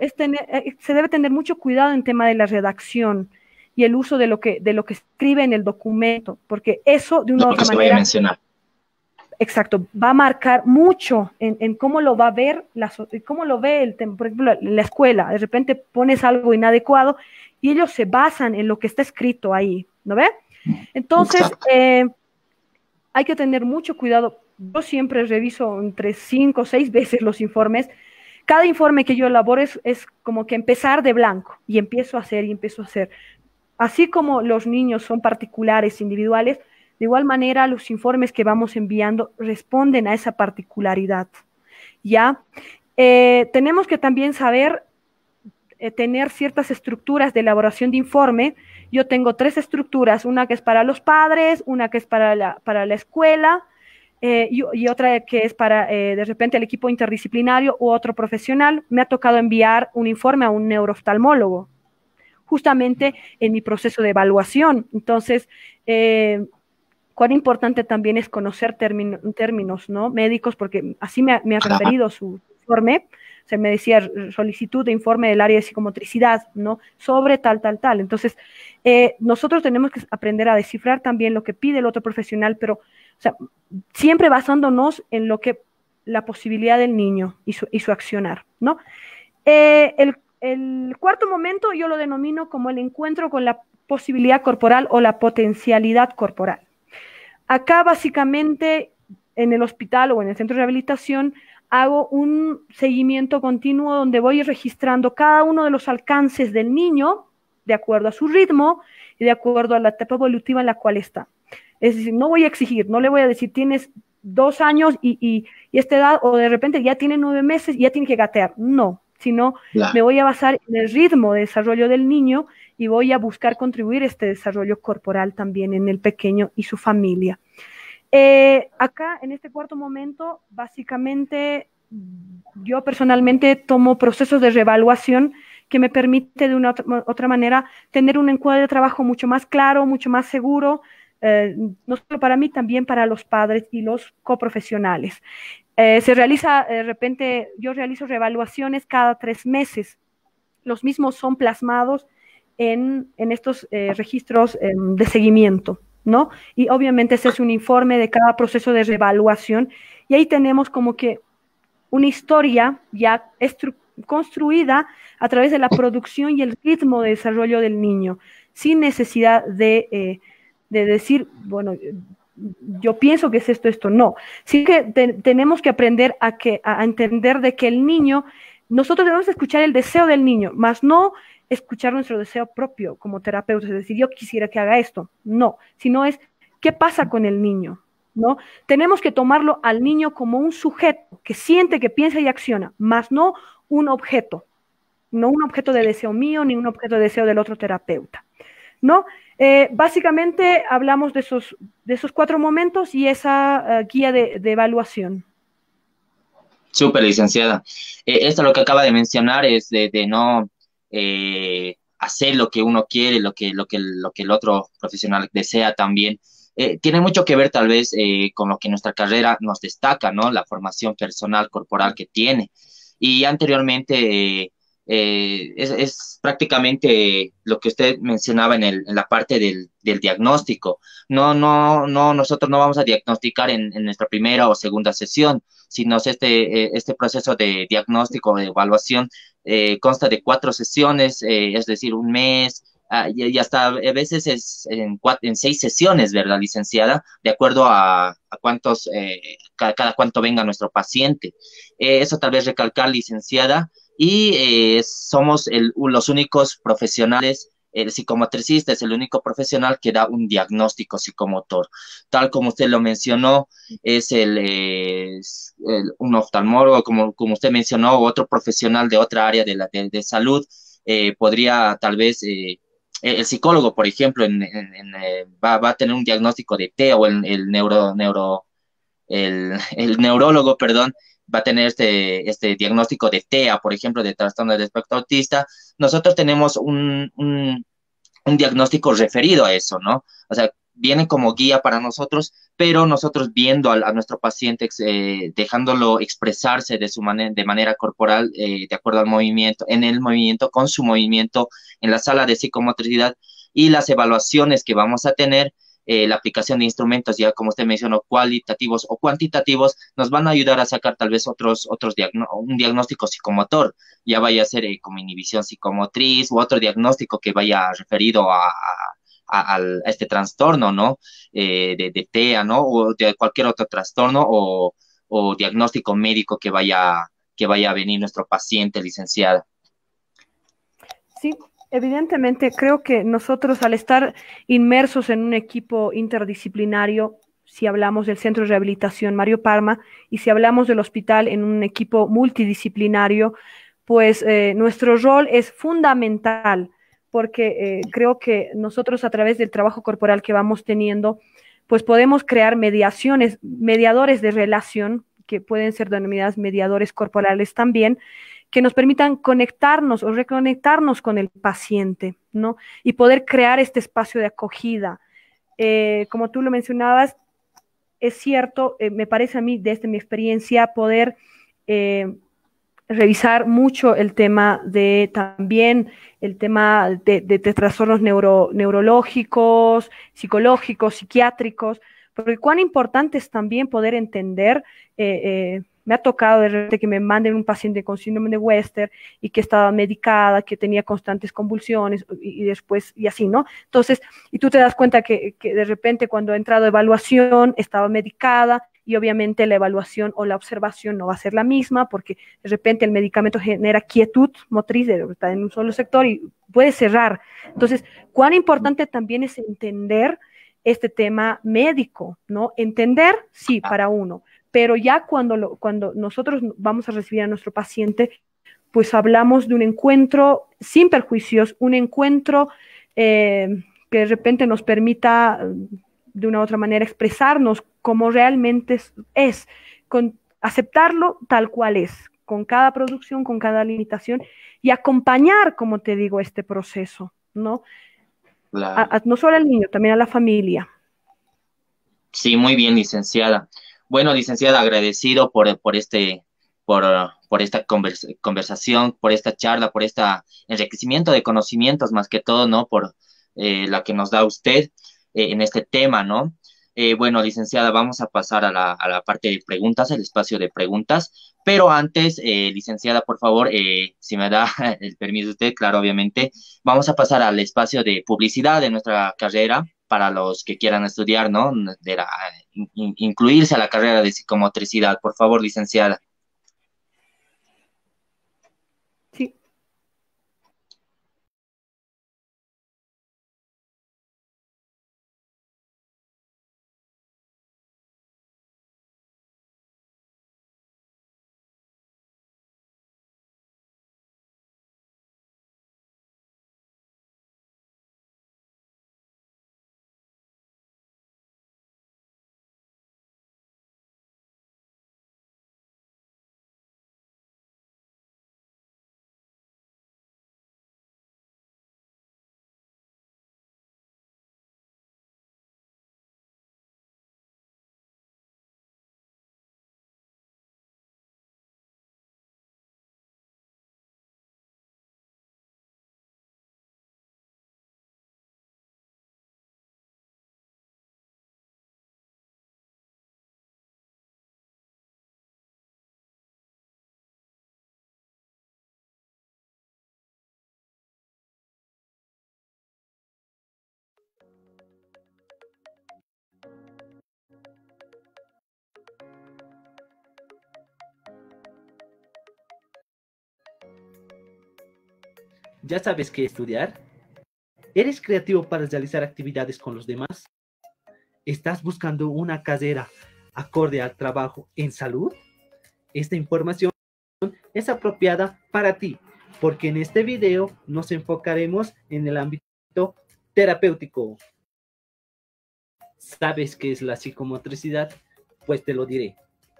Se debe tener mucho cuidado en tema de la redacción y el uso de lo que escribe en el documento, porque eso de una u otra Se manera... voy a mencionar. Exacto, va a marcar mucho en cómo lo va a ver, cómo lo ve el tema. Por ejemplo, la escuela, de repente pones algo inadecuado y ellos se basan en lo que está escrito ahí, ¿no ve? Entonces, hay que tener mucho cuidado. Yo siempre reviso entre 5 o 6 veces los informes. Cada informe que yo elaboro es como que empezar de blanco y empiezo a hacer y empiezo a hacer. Así como los niños son particulares, individuales, de igual manera, los informes que vamos enviando responden a esa particularidad, ¿ya? Tenemos que también saber tener ciertas estructuras de elaboración de informe. Yo tengo 3 estructuras, una que es para los padres, una que es para la escuela, y otra que es para, de repente, el equipo interdisciplinario u otro profesional. Me ha tocado enviar un informe a un neurooftalmólogo, justamente en mi proceso de evaluación. Entonces, cuán importante también es conocer términos, ¿no? Médicos, porque así me ha referido su informe. Se me decía solicitud de informe del área de psicomotricidad, ¿no? Sobre tal. Entonces, nosotros tenemos que aprender a descifrar también lo que pide el otro profesional, pero, o sea, siempre basándonos en lo que la posibilidad del niño y su accionar, ¿no? El cuarto momento yo lo denomino como el encuentro con la posibilidad corporal o la potencialidad corporal. Acá básicamente en el hospital o en el centro de rehabilitación hago un seguimiento continuo donde voy registrando cada uno de los alcances del niño de acuerdo a su ritmo y de acuerdo a la etapa evolutiva en la cual está. Es decir, no voy a exigir, no le voy a decir tienes 2 años y esta edad, o de repente ya tiene 9 meses y ya tiene que gatear. No, sino me voy a basar en el ritmo de desarrollo del niño y voy a buscar contribuir este desarrollo corporal también en el pequeño y su familia. Acá, en este cuarto momento, básicamente, yo personalmente tomo procesos de reevaluación que me permite de una otra manera tener un encuadre de trabajo mucho más claro, mucho más seguro, no solo para mí, también para los padres y los coprofesionales. Se realiza, de repente, yo realizo reevaluaciones cada 3 meses. Los mismos son plasmados en estos registros de seguimiento, ¿no? Y obviamente ese es un informe de cada proceso de reevaluación y ahí tenemos como que una historia ya construida a través de la producción y el ritmo de desarrollo del niño, sin necesidad de decir, bueno, yo pienso que es esto, no. Sí que tenemos que aprender a entender de que el niño, nosotros debemos escuchar el deseo del niño, más no escuchar nuestro deseo propio como terapeutas, es decir, yo quisiera que haga esto, no, sino es, ¿qué pasa con el niño? ¿No? Tenemos que tomarlo al niño como un sujeto que siente, que piensa y acciona, más no un objeto de deseo mío, ni un objeto de deseo del otro terapeuta, ¿no? Básicamente hablamos de esos 4 momentos y esa guía de evaluación. Súper, licenciada. Esto lo que acaba de mencionar es de no hacer lo que uno quiere, lo que el otro profesional desea también. Tiene mucho que ver tal vez con lo que nuestra carrera nos destaca, ¿no? La formación personal, corporal que tiene. Y anteriormente es prácticamente lo que usted mencionaba en la parte del diagnóstico. No, nosotros no vamos a diagnosticar en nuestra primera o segunda sesión, sino este proceso de diagnóstico, de evaluación, consta de 4 sesiones, es decir, un mes, y hasta a veces es en 6 sesiones, ¿verdad, licenciada? De acuerdo a cuántos, cada cuánto venga nuestro paciente. Eso tal vez recalcar, licenciada, y somos los únicos profesionales. El psicomotricista es el único profesional que da un diagnóstico psicomotor. Tal como usted lo mencionó, es un oftalmólogo, como usted mencionó, otro profesional de otra área de salud, podría tal vez, el psicólogo, por ejemplo, va a tener un diagnóstico de TEA, o el neurólogo, perdón, va a tener este diagnóstico de TEA, por ejemplo, de trastorno del espectro autista. Nosotros tenemos un diagnóstico referido a eso, ¿no? O sea, viene como guía para nosotros, pero nosotros viendo a nuestro paciente, dejándolo expresarse de manera corporal, de acuerdo al movimiento, en el movimiento, con su movimiento, en la sala de psicomotricidad, y las evaluaciones que vamos a tener, la aplicación de instrumentos, ya como usted mencionó, cualitativos o cuantitativos, nos van a ayudar a sacar tal vez un diagnóstico psicomotor, ya vaya a ser como inhibición psicomotriz, u otro diagnóstico que vaya referido a este trastorno, ¿no? De TEA, ¿no? O de cualquier otro trastorno o diagnóstico médico que vaya a venir nuestro paciente, licenciada. Sí, evidentemente creo que nosotros, al estar inmersos en un equipo interdisciplinario, si hablamos del Centro de Rehabilitación Mario Parma y si hablamos del hospital en un equipo multidisciplinario, pues nuestro rol es fundamental, porque creo que nosotros, a través del trabajo corporal que vamos teniendo, pues podemos crear mediadores de relación, que pueden ser denominadas mediadores corporales también, que nos permitan conectarnos o reconectarnos con el paciente, ¿no? Y poder crear este espacio de acogida. Como tú lo mencionabas, es cierto, me parece a mí, desde mi experiencia, poder revisar mucho el tema de trastornos neurológicos, psicológicos, psiquiátricos, porque cuán importante es también poder entender. Me ha tocado de repente que me manden un paciente con síndrome de Wester y que estaba medicada, que tenía constantes convulsiones y después, y así, ¿no? Entonces, y tú te das cuenta que de repente cuando ha entrado evaluación estaba medicada, y obviamente la evaluación o la observación no va a ser la misma, porque de repente el medicamento genera quietud motriz, está en un solo sector y puede cerrar. Entonces, cuán importante también es entender este tema médico, ¿no? Entender, sí, para uno, pero ya cuando nosotros vamos a recibir a nuestro paciente, pues hablamos de un encuentro sin perjuicios, un encuentro que de repente nos permita de una u otra manera expresarnos como realmente es, con aceptarlo tal cual es, con cada producción, con cada limitación, y acompañar, como te digo, este proceso, ¿no? Claro. No solo al niño, también a la familia. Sí, muy bien, licenciada. Bueno, licenciada, agradecido por esta conversación, por esta charla, por este enriquecimiento de conocimientos, más que todo, ¿no? Por la que nos da usted en este tema, ¿no? Bueno, licenciada, vamos a pasar a la parte de preguntas, el espacio de preguntas, pero antes, licenciada, por favor, si me da el permiso usted, claro, obviamente, vamos a pasar al espacio de publicidad de nuestra carrera para los que quieran estudiar, ¿no? Incluirse a la carrera de psicomotricidad. Por favor, licenciada. Sí. ¿Ya sabes qué estudiar? ¿Eres creativo para realizar actividades con los demás? ¿Estás buscando una carrera acorde al trabajo en salud? Esta información es apropiada para ti, porque en este video nos enfocaremos en el ámbito terapéutico. ¿Sabes qué es la psicomotricidad? Pues te lo diré.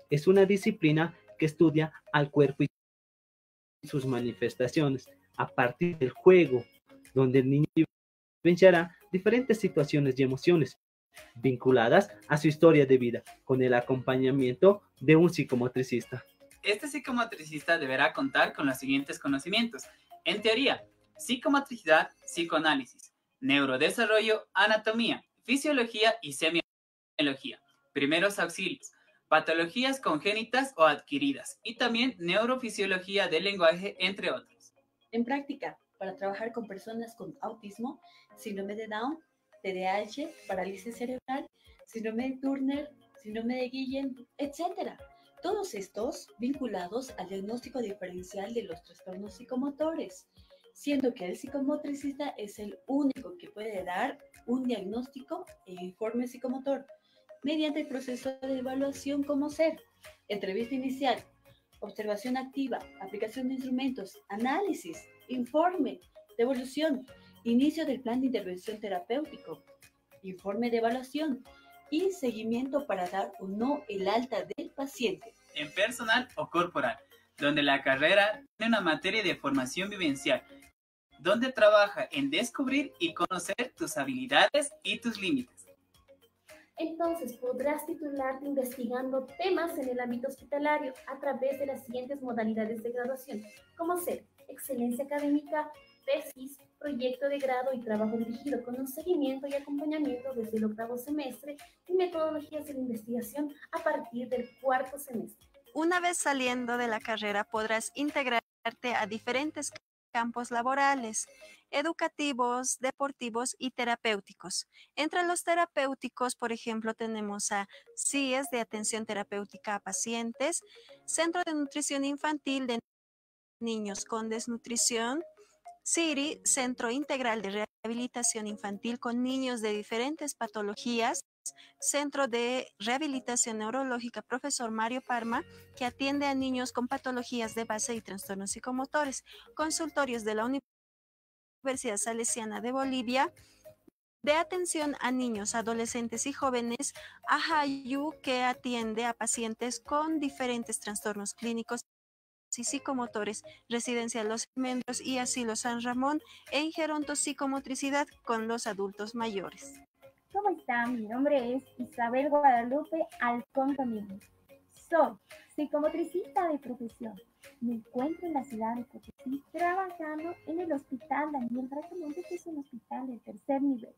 Es una disciplina que estudia al cuerpo y sus manifestaciones a partir del juego, donde el niño vivenciará diferentes situaciones y emociones vinculadas a su historia de vida, con el acompañamiento de un psicomotricista. Este psicomotricista deberá contar con los siguientes conocimientos. En teoría, psicomotricidad, psicoanálisis, neurodesarrollo, anatomía, fisiología y semiología, primeros auxilios, patologías congénitas o adquiridas y también neurofisiología del lenguaje, entre otros. En práctica, para trabajar con personas con autismo, síndrome de Down, TDAH, parálisis cerebral, síndrome de Turner, síndrome de Guillain, etc. Todos estos vinculados al diagnóstico diferencial de los trastornos psicomotores, siendo que el psicomotricista es el único que puede dar un diagnóstico e informe psicomotor mediante el proceso de evaluación como ser, entrevista inicial, observación activa, aplicación de instrumentos, análisis, informe, devolución, inicio del plan de intervención terapéutico, informe de evaluación y seguimiento para dar o no el alta del paciente. En personal o corporal, donde la carrera tiene una materia de formación vivencial, donde trabaja en descubrir y conocer tus habilidades y tus límites. Entonces podrás titularte investigando temas en el ámbito hospitalario a través de las siguientes modalidades de graduación, como ser excelencia académica, tesis, proyecto de grado y trabajo dirigido con un seguimiento y acompañamiento desde el 8º semestre y metodologías de investigación a partir del 4º semestre. Una vez saliendo de la carrera podrás integrarte a diferentes campos laborales, educativos, deportivos y terapéuticos. Entre los terapéuticos, por ejemplo, tenemos a CIES de atención terapéutica a pacientes, Centro de Nutrición Infantil de Niños con Desnutrición, CIRI, Centro Integral de Rehabilitación Infantil con niños de diferentes patologías, Centro de Rehabilitación Neurológica Profesor Mario Parma, que atiende a niños con patologías de base y trastornos psicomotores, consultorios de la Universidad Salesiana de Bolivia, de atención a niños, adolescentes y jóvenes, AJAYU, que atiende a pacientes con diferentes trastornos clínicos y psicomotores, Residencia Los Almendros y Asilo San Ramón, en gerontopsicomotricidad con los adultos mayores. ¿Cómo están? Mi nombre es Isabel Guadalupe Alcón Domínguez. Soy psicomotricista de profesión. Me encuentro en la ciudad de Potosí trabajando en el Hospital Daniel Bracamonte, que es un hospital de tercer nivel.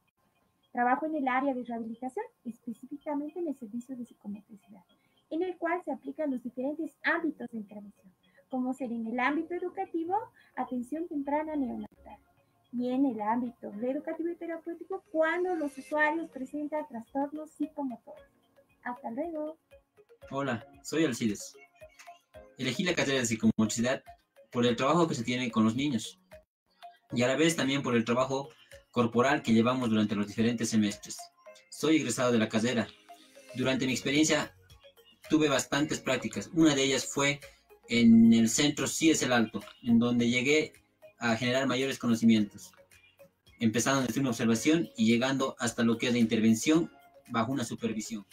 Trabajo en el área de rehabilitación, específicamente en el servicio de psicomotricidad, en el cual se aplican los diferentes ámbitos de intervención, como ser en el ámbito educativo, atención temprana neonatal, y en el ámbito reeducativo y terapéutico cuando los usuarios presentan trastornos psicomotores. Hasta luego. Hola, soy Alcides. Elegí la carrera de psicomotricidad por el trabajo que se tiene con los niños y a la vez también por el trabajo corporal que llevamos durante los diferentes semestres. Soy egresado de la carrera. Durante mi experiencia tuve bastantes prácticas. Una de ellas fue en el centro CIES El Alto, en donde llegué a generar mayores conocimientos, empezando desde una observación y llegando hasta lo que es la intervención bajo una supervisión.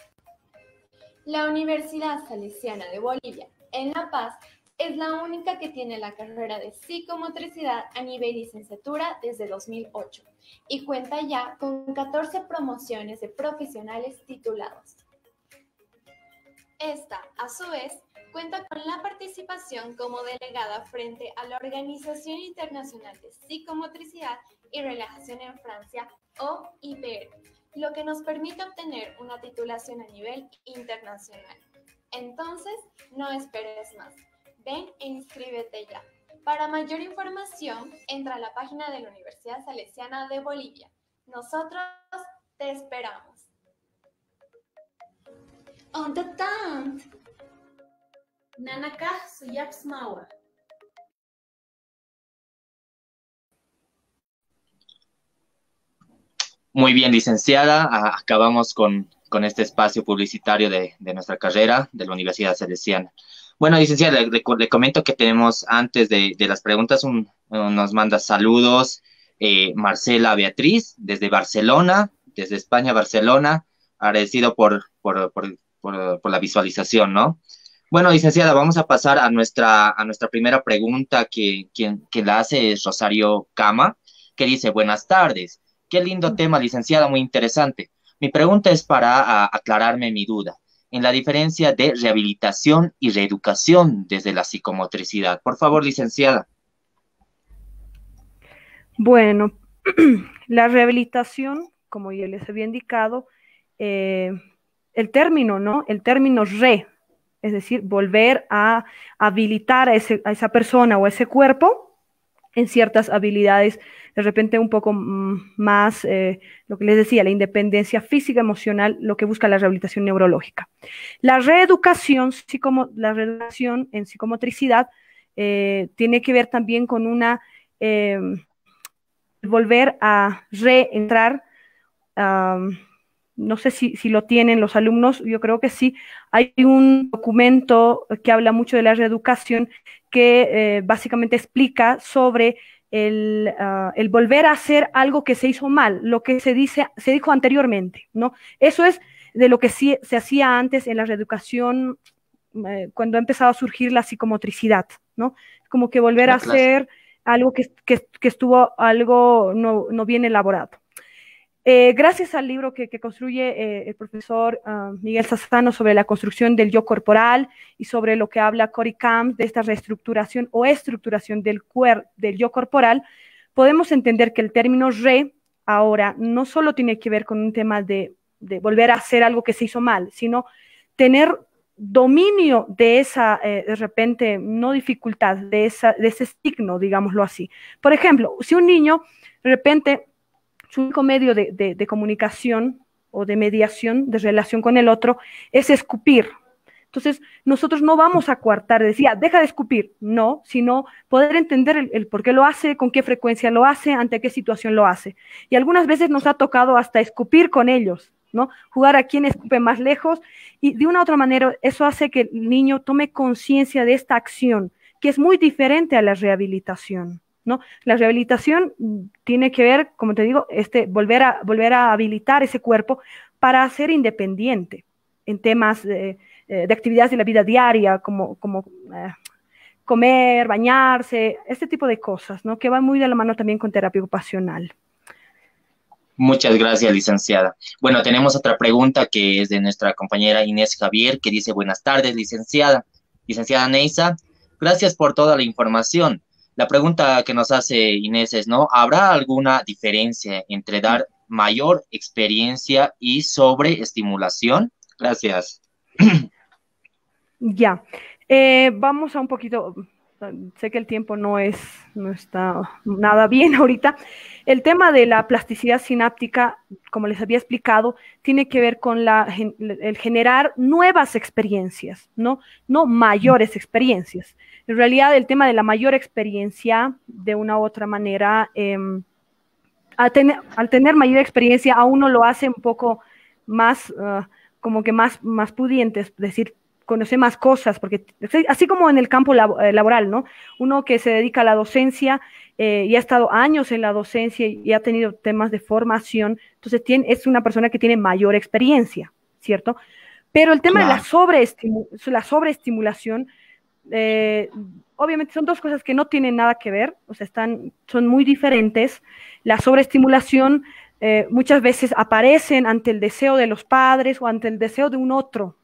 La Universidad Salesiana de Bolivia, en La Paz, es la única que tiene la carrera de psicomotricidad a nivel licenciatura desde 2008 y cuenta ya con 14 promociones de profesionales titulados. Esta, a su vez, cuenta con la participación como delegada frente a la Organización Internacional de Psicomotricidad y Relajación en Francia, OIPR, lo que nos permite obtener una titulación a nivel internacional. Entonces, no esperes más. Ven e inscríbete ya. Para mayor información, entra a la página de la Universidad Salesiana de Bolivia. Nosotros te esperamos. On the tant. Nanaka Suyapsmawa. Muy bien, licenciada. Acabamos con este espacio publicitario de nuestra carrera de la Universidad Salesiana. Bueno, licenciada, le comento que tenemos antes de las preguntas, nos manda saludos Marcela Beatriz desde Barcelona, desde España, Barcelona, agradecido por la visualización, ¿no? Bueno, licenciada, vamos a pasar a nuestra primera pregunta que la hace es Rosario Cama, que dice, buenas tardes. Qué lindo tema, licenciada, muy interesante. Mi pregunta es para aclararme mi duda en la diferencia de rehabilitación y reeducación desde la psicomotricidad. Por favor, licenciada. Bueno, la rehabilitación, como ya les había indicado, el término, ¿no? El término es decir, volver a habilitar a esa persona o a ese cuerpo en ciertas habilidades, de repente un poco más, lo que les decía, la independencia física, emocional, lo que busca la rehabilitación neurológica. La reeducación en psicomotricidad tiene que ver también con volver a reentrar, no sé si lo tienen los alumnos, yo creo que sí, hay un documento que habla mucho de la reeducación que básicamente explica sobre el volver a hacer algo que se hizo mal, lo que se dijo anteriormente, ¿no? Eso es de lo que sí se hacía antes en la reeducación cuando ha empezado a surgir la psicomotricidad, ¿no? Como que volver a hacer algo que estuvo algo no bien elaborado. Gracias al libro que construye el profesor Miguel Sassano sobre la construcción del yo corporal y sobre lo que habla Cory Camp de esta reestructuración o estructuración del yo corporal, podemos entender que el término ahora no solo tiene que ver con un tema de volver a hacer algo que se hizo mal, sino tener dominio de esa, de repente, no dificultad, de ese signo, digámoslo así. Por ejemplo, si un niño, de repente, su único medio de comunicación o de mediación, de relación con el otro, es escupir. Entonces, nosotros no vamos a coartar, decía, deja de escupir, no, sino poder entender el por qué lo hace, con qué frecuencia lo hace, ante qué situación lo hace. Y algunas veces nos ha tocado hasta escupir con ellos, ¿no? Jugar a quién escupe más lejos, y de una u otra manera eso hace que el niño tome conciencia de esta acción, que es muy diferente a la rehabilitación, ¿no? La rehabilitación tiene que ver, como te digo, volver a habilitar ese cuerpo para ser independiente en temas de actividades de la vida diaria, como comer, bañarse, este tipo de cosas, ¿no? Que van muy de la mano también con terapia ocupacional. Muchas gracias, licenciada. Bueno, tenemos otra pregunta que es de nuestra compañera Inés Javier, que dice, buenas tardes, licenciada. Licenciada Neisa, gracias por toda la información. La pregunta que nos hace Inés es, ¿no? ¿Habrá alguna diferencia entre dar mayor experiencia y sobreestimulación? Gracias. Ya, vamos a un poquito, sé que el tiempo no está nada bien ahorita. El tema de la plasticidad sináptica, como les había explicado, tiene que ver con el generar nuevas experiencias, ¿no? No mayores experiencias. En realidad, el tema de la mayor experiencia, de una u otra manera, al tener mayor experiencia, a uno lo hace un poco más, como que más pudiente, es decir, conoce más cosas, porque así como en el campo laboral, ¿no? Uno que se dedica a la docencia y ha estado años en la docencia y ha tenido temas de formación, entonces es una persona que tiene mayor experiencia, ¿cierto? Pero el tema de la sobreestimulación, obviamente son dos cosas que no tienen nada que ver, o sea, son muy diferentes. La sobreestimulación muchas veces aparecen ante el deseo de los padres o ante el deseo de un otro.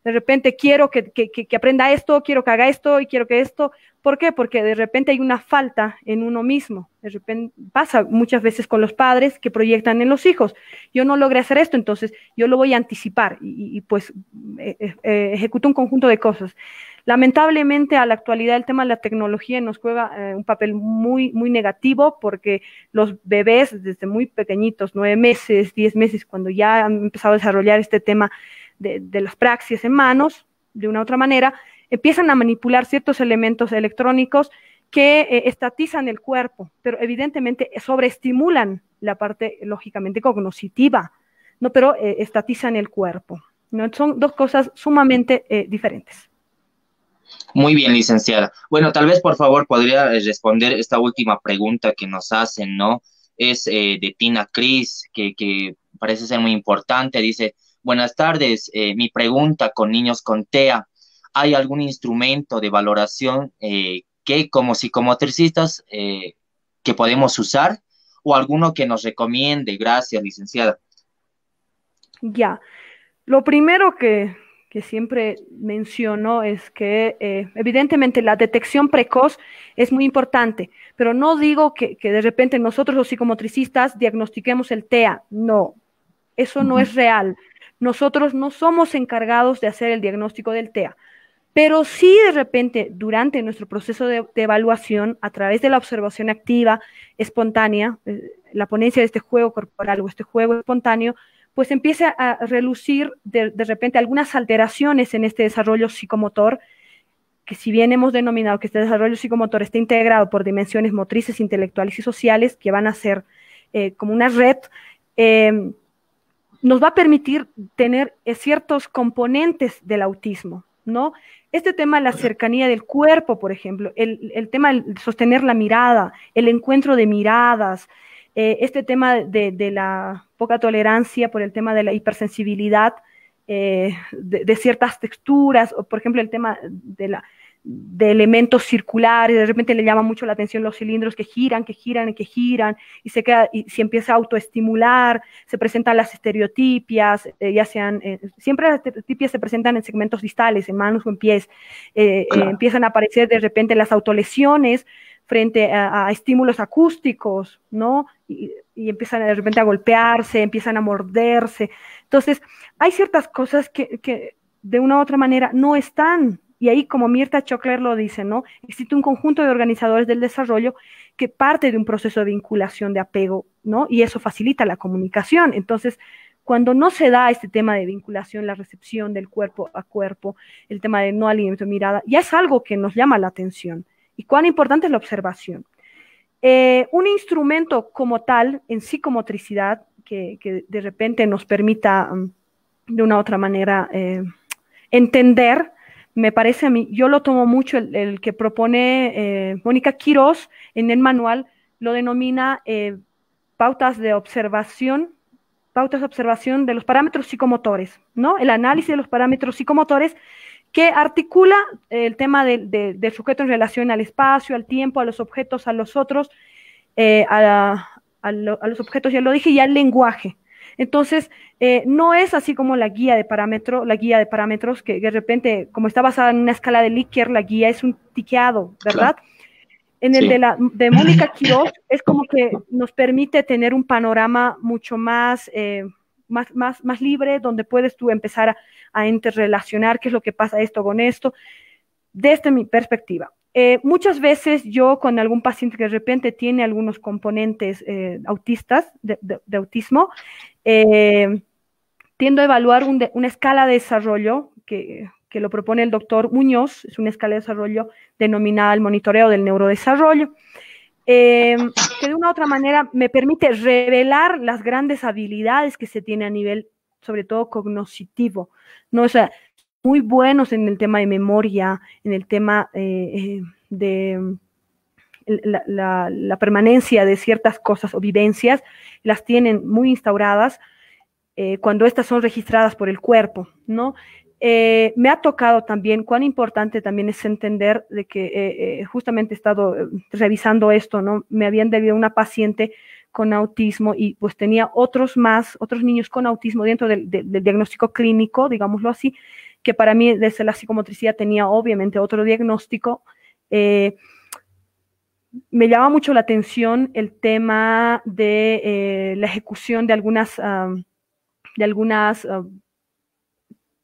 De repente quiero que aprenda esto, quiero que haga esto y quiero que esto. ¿Por qué? Porque de repente hay una falta en uno mismo. De repente pasa muchas veces con los padres que proyectan en los hijos. Yo no logré hacer esto, entonces yo lo voy a anticipar y pues ejecuto un conjunto de cosas. Lamentablemente, a la actualidad, el tema de la tecnología nos juega un papel muy, muy negativo porque los bebés desde muy pequeñitos, 9 meses, 10 meses, cuando ya han empezado a desarrollar este tema de las praxias en manos, de una u otra manera, empiezan a manipular ciertos elementos electrónicos que estatizan el cuerpo, pero evidentemente sobreestimulan la parte, lógicamente, cognitiva, ¿no? Pero estatizan el cuerpo, ¿no? Son dos cosas sumamente diferentes. Muy bien, licenciada. Bueno, tal vez por favor podría responder esta última pregunta que nos hacen, ¿no? Es de Tina Cris, que parece ser muy importante. Dice, buenas tardes, mi pregunta con niños con TEA, ¿hay algún instrumento de valoración que como psicomotricistas que podemos usar o alguno que nos recomiende? Gracias, licenciada. Ya, lo primero que siempre menciono es que evidentemente la detección precoz es muy importante, pero no digo que de repente nosotros los psicomotricistas diagnostiquemos el TEA, no, eso no es real. Nosotros no somos encargados de hacer el diagnóstico del TEA, pero sí de repente durante nuestro proceso de evaluación, a través de la observación activa, espontánea, la ponencia de este juego corporal o este juego espontáneo, pues empieza a relucir de repente algunas alteraciones en este desarrollo psicomotor, que si bien hemos denominado que este desarrollo psicomotor está integrado por dimensiones motrices, intelectuales y sociales, que van a ser como una red, nos va a permitir tener ciertos componentes del autismo, ¿no? Este tema de la cercanía del cuerpo, por ejemplo, el tema de sostener la mirada, el encuentro de miradas, este tema de la poca tolerancia por el tema de la hipersensibilidad de ciertas texturas, o por ejemplo el tema de elementos circulares, de repente le llama mucho la atención los cilindros que giran, y se empieza a autoestimular, se presentan las estereotipias, ya sean, siempre las estereotipias se presentan en segmentos distales, en manos o en pies, empiezan a aparecer de repente las autolesiones frente a estímulos acústicos, ¿no? Y empiezan de repente a golpearse, empiezan a morderse. Entonces, hay ciertas cosas que de una u otra manera no están. Y ahí, como Mirta Chockler lo dice, ¿no? Existe un conjunto de organizadores del desarrollo que parte de un proceso de vinculación, de apego, ¿no? Y eso facilita la comunicación. Entonces, cuando no se da este tema de vinculación, la recepción del cuerpo a cuerpo, el tema de no alineamiento de mirada, ya es algo que nos llama la atención. Y cuán importante es la observación. Un instrumento como tal en psicomotricidad que de repente nos permita de una u otra manera entender, me parece a mí, yo lo tomo mucho, el que propone Mónica Quirós en el manual, lo denomina pautas de observación de los parámetros psicomotores, ¿no? El análisis de los parámetros psicomotores que articula el tema del sujeto en relación al espacio, al tiempo, a los objetos, a los otros, a los objetos, ya lo dije, y al lenguaje. Entonces, no es así como la guía de parámetros, que de repente, como está basada en una escala de Likert, la guía es un tiqueado, ¿verdad? En el Sí. de Mónica Quiroz es como que nos permite tener un panorama mucho más, más libre, donde puedes tú empezar a interrelacionar qué es lo que pasa esto con esto, desde mi perspectiva. Muchas veces yo con algún paciente que de repente tiene algunos componentes autistas, de autismo, tiendo a evaluar una escala de desarrollo que lo propone el doctor Muñoz, es una escala de desarrollo denominada el monitoreo del neurodesarrollo, que de una u otra manera me permite revelar las grandes habilidades que se tiene a nivel, sobre todo cognitivo, ¿no? O sea, muy buenos en el tema de memoria, en el tema de la permanencia de ciertas cosas o vivencias, las tienen muy instauradas cuando estas son registradas por el cuerpo, ¿no? Me ha tocado también, cuán importante también es entender de que justamente he estado revisando esto, ¿no? Me habían debido una paciente con autismo y pues tenía otros niños con autismo dentro del diagnóstico clínico, digámoslo así, que para mí desde la psicomotricidad tenía obviamente otro diagnóstico. Me llama mucho la atención el tema de la ejecución de algunas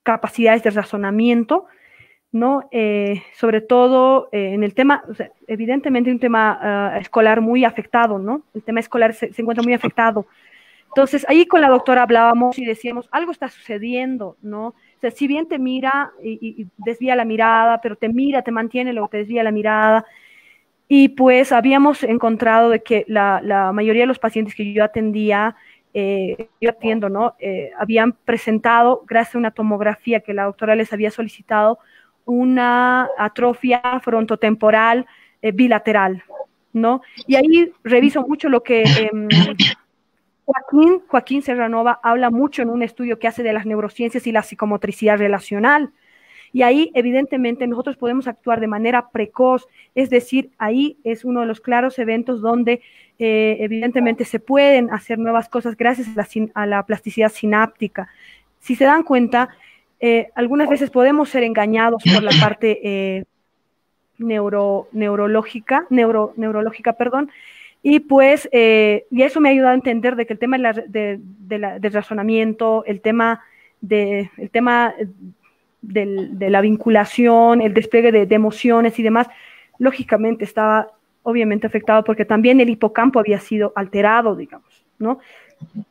capacidades de razonamiento, ¿no? Sobre todo en el tema, o sea, evidentemente un tema escolar muy afectado, ¿no? El tema escolar se encuentra muy afectado. Entonces, ahí con la doctora hablábamos y decíamos, algo está sucediendo, ¿no? O sea, si bien te mira y desvía la mirada, pero te mira, te mantiene, luego te desvía la mirada. Y pues habíamos encontrado de que la mayoría de los pacientes que yo atendía, yo atiendo, ¿no? Habían presentado, gracias a una tomografía que la doctora les había solicitado, una atrofia frontotemporal bilateral, ¿no? Y ahí reviso mucho lo que Joaquín Serranova habla mucho en un estudio que hace de las neurociencias y la psicomotricidad relacional. Y ahí, evidentemente, nosotros podemos actuar de manera precoz, es decir, ahí es uno de los claros eventos donde, evidentemente, se pueden hacer nuevas cosas gracias a la plasticidad sináptica. Si se dan cuenta, algunas veces podemos ser engañados por la parte neurológica, perdón, y pues, y eso me ha ayudado a entender de que el tema del razonamiento, el tema de la vinculación, el despliegue de emociones y demás, lógicamente estaba obviamente afectado porque también el hipocampo había sido alterado, digamos, ¿no?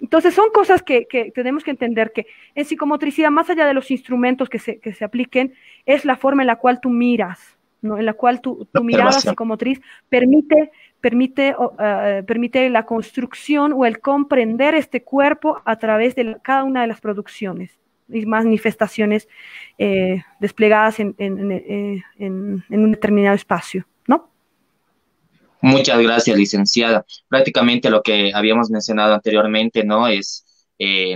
Entonces son cosas que tenemos que entender que en psicomotricidad, más allá de los instrumentos que se apliquen, es la forma en la cual tú miras, ¿no? En la cual tu mirada psicomotriz permite la construcción o el comprender este cuerpo a través de cada una de las producciones y manifestaciones desplegadas en un determinado espacio, ¿no? Muchas gracias, licenciada. Prácticamente lo que habíamos mencionado anteriormente, ¿no? Es,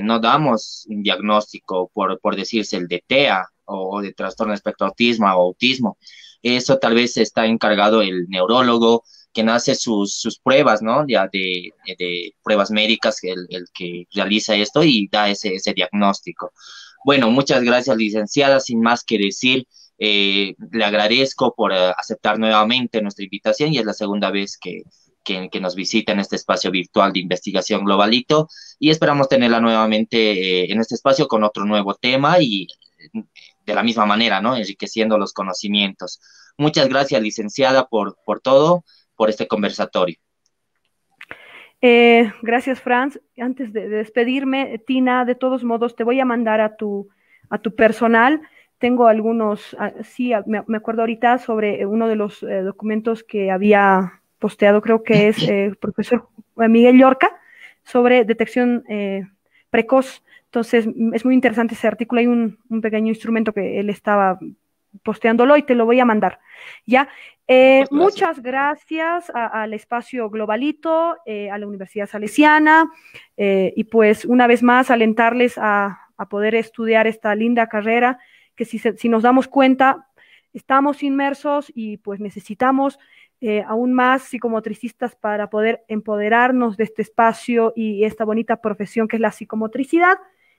no damos un diagnóstico por decirse el de TEA o de trastorno de espectro autismo o autismo. Eso tal vez está encargado el neurólogo, quien hace sus pruebas, ¿no? Ya de pruebas médicas, el que realiza esto y da ese diagnóstico. Bueno, muchas gracias, licenciada. Sin más que decir, le agradezco por aceptar nuevamente nuestra invitación y es la segunda vez que nos visita en este espacio virtual de investigación Globalito y esperamos tenerla nuevamente en este espacio con otro nuevo tema y de la misma manera, ¿no? Enriqueciendo los conocimientos. Muchas gracias, licenciada, por todo, por este conversatorio. Gracias, Franz. Antes de despedirme, Tina, de todos modos, te voy a mandar a tu personal. Tengo algunos, sí, me acuerdo ahorita sobre uno de los documentos que había posteado, creo que es el profesor Miguel Llorca, sobre detección precoz. Entonces, es muy interesante ese artículo. Hay un pequeño instrumento que él estaba posteándolo y te lo voy a mandar, ¿ya? Muchas gracias al espacio Globalito, a la Universidad Salesiana, y pues una vez más alentarles a poder estudiar esta linda carrera, que si nos damos cuenta, estamos inmersos y pues necesitamos aún más psicomotricistas para poder empoderarnos de este espacio y esta bonita profesión que es la psicomotricidad,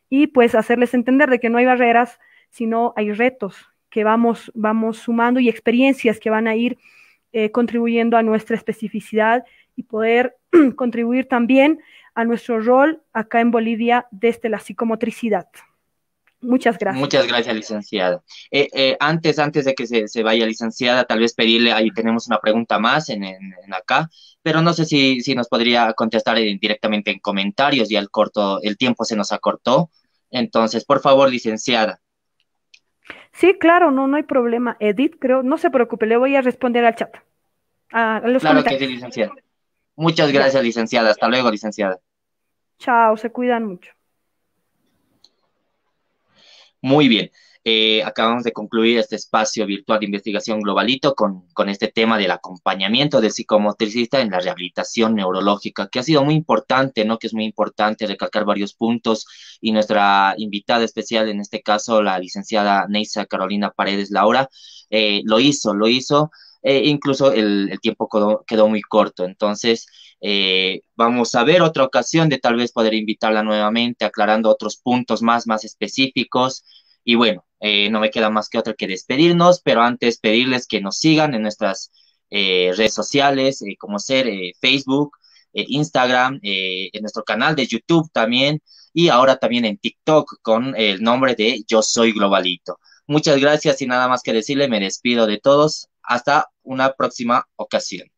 y pues hacerles entender de que no hay barreras, sino hay retos que vamos sumando y experiencias que van a ir contribuyendo a nuestra especificidad y poder contribuir también a nuestro rol acá en Bolivia desde la psicomotricidad. Muchas gracias. Muchas gracias, licenciada. Antes de que se vaya, licenciada, tal vez pedirle, ahí tenemos una pregunta más en acá, pero no sé si nos podría contestar directamente en comentarios, ya el tiempo se nos acortó. Entonces, por favor, licenciada. Sí, claro, no hay problema. Edith, creo, no se preocupe, le voy a responder al chat. A los Claro que comentarios. sí, licenciada. Muchas gracias, licenciada. Hasta luego, licenciada. Chao, se cuidan mucho. Muy bien. Acabamos de concluir este espacio virtual de investigación globalito con este tema del acompañamiento del psicomotricista en la rehabilitación neurológica, que ha sido muy importante, ¿no? Que es muy importante recalcar varios puntos, y nuestra invitada especial, en este caso, la licenciada Neisa Carolina Paredes Laura, lo hizo, incluso el tiempo quedó muy corto. Entonces, vamos a ver otra ocasión de tal vez poder invitarla nuevamente, aclarando otros puntos más específicos. Y bueno, no me queda más que otra que despedirnos, pero antes pedirles que nos sigan en nuestras redes sociales, como ser Facebook, Instagram, en nuestro canal de YouTube también, y ahora también en TikTok con el nombre de Yo Soy Globalito. Muchas gracias y nada más que decirle, me despido de todos. Hasta una próxima ocasión.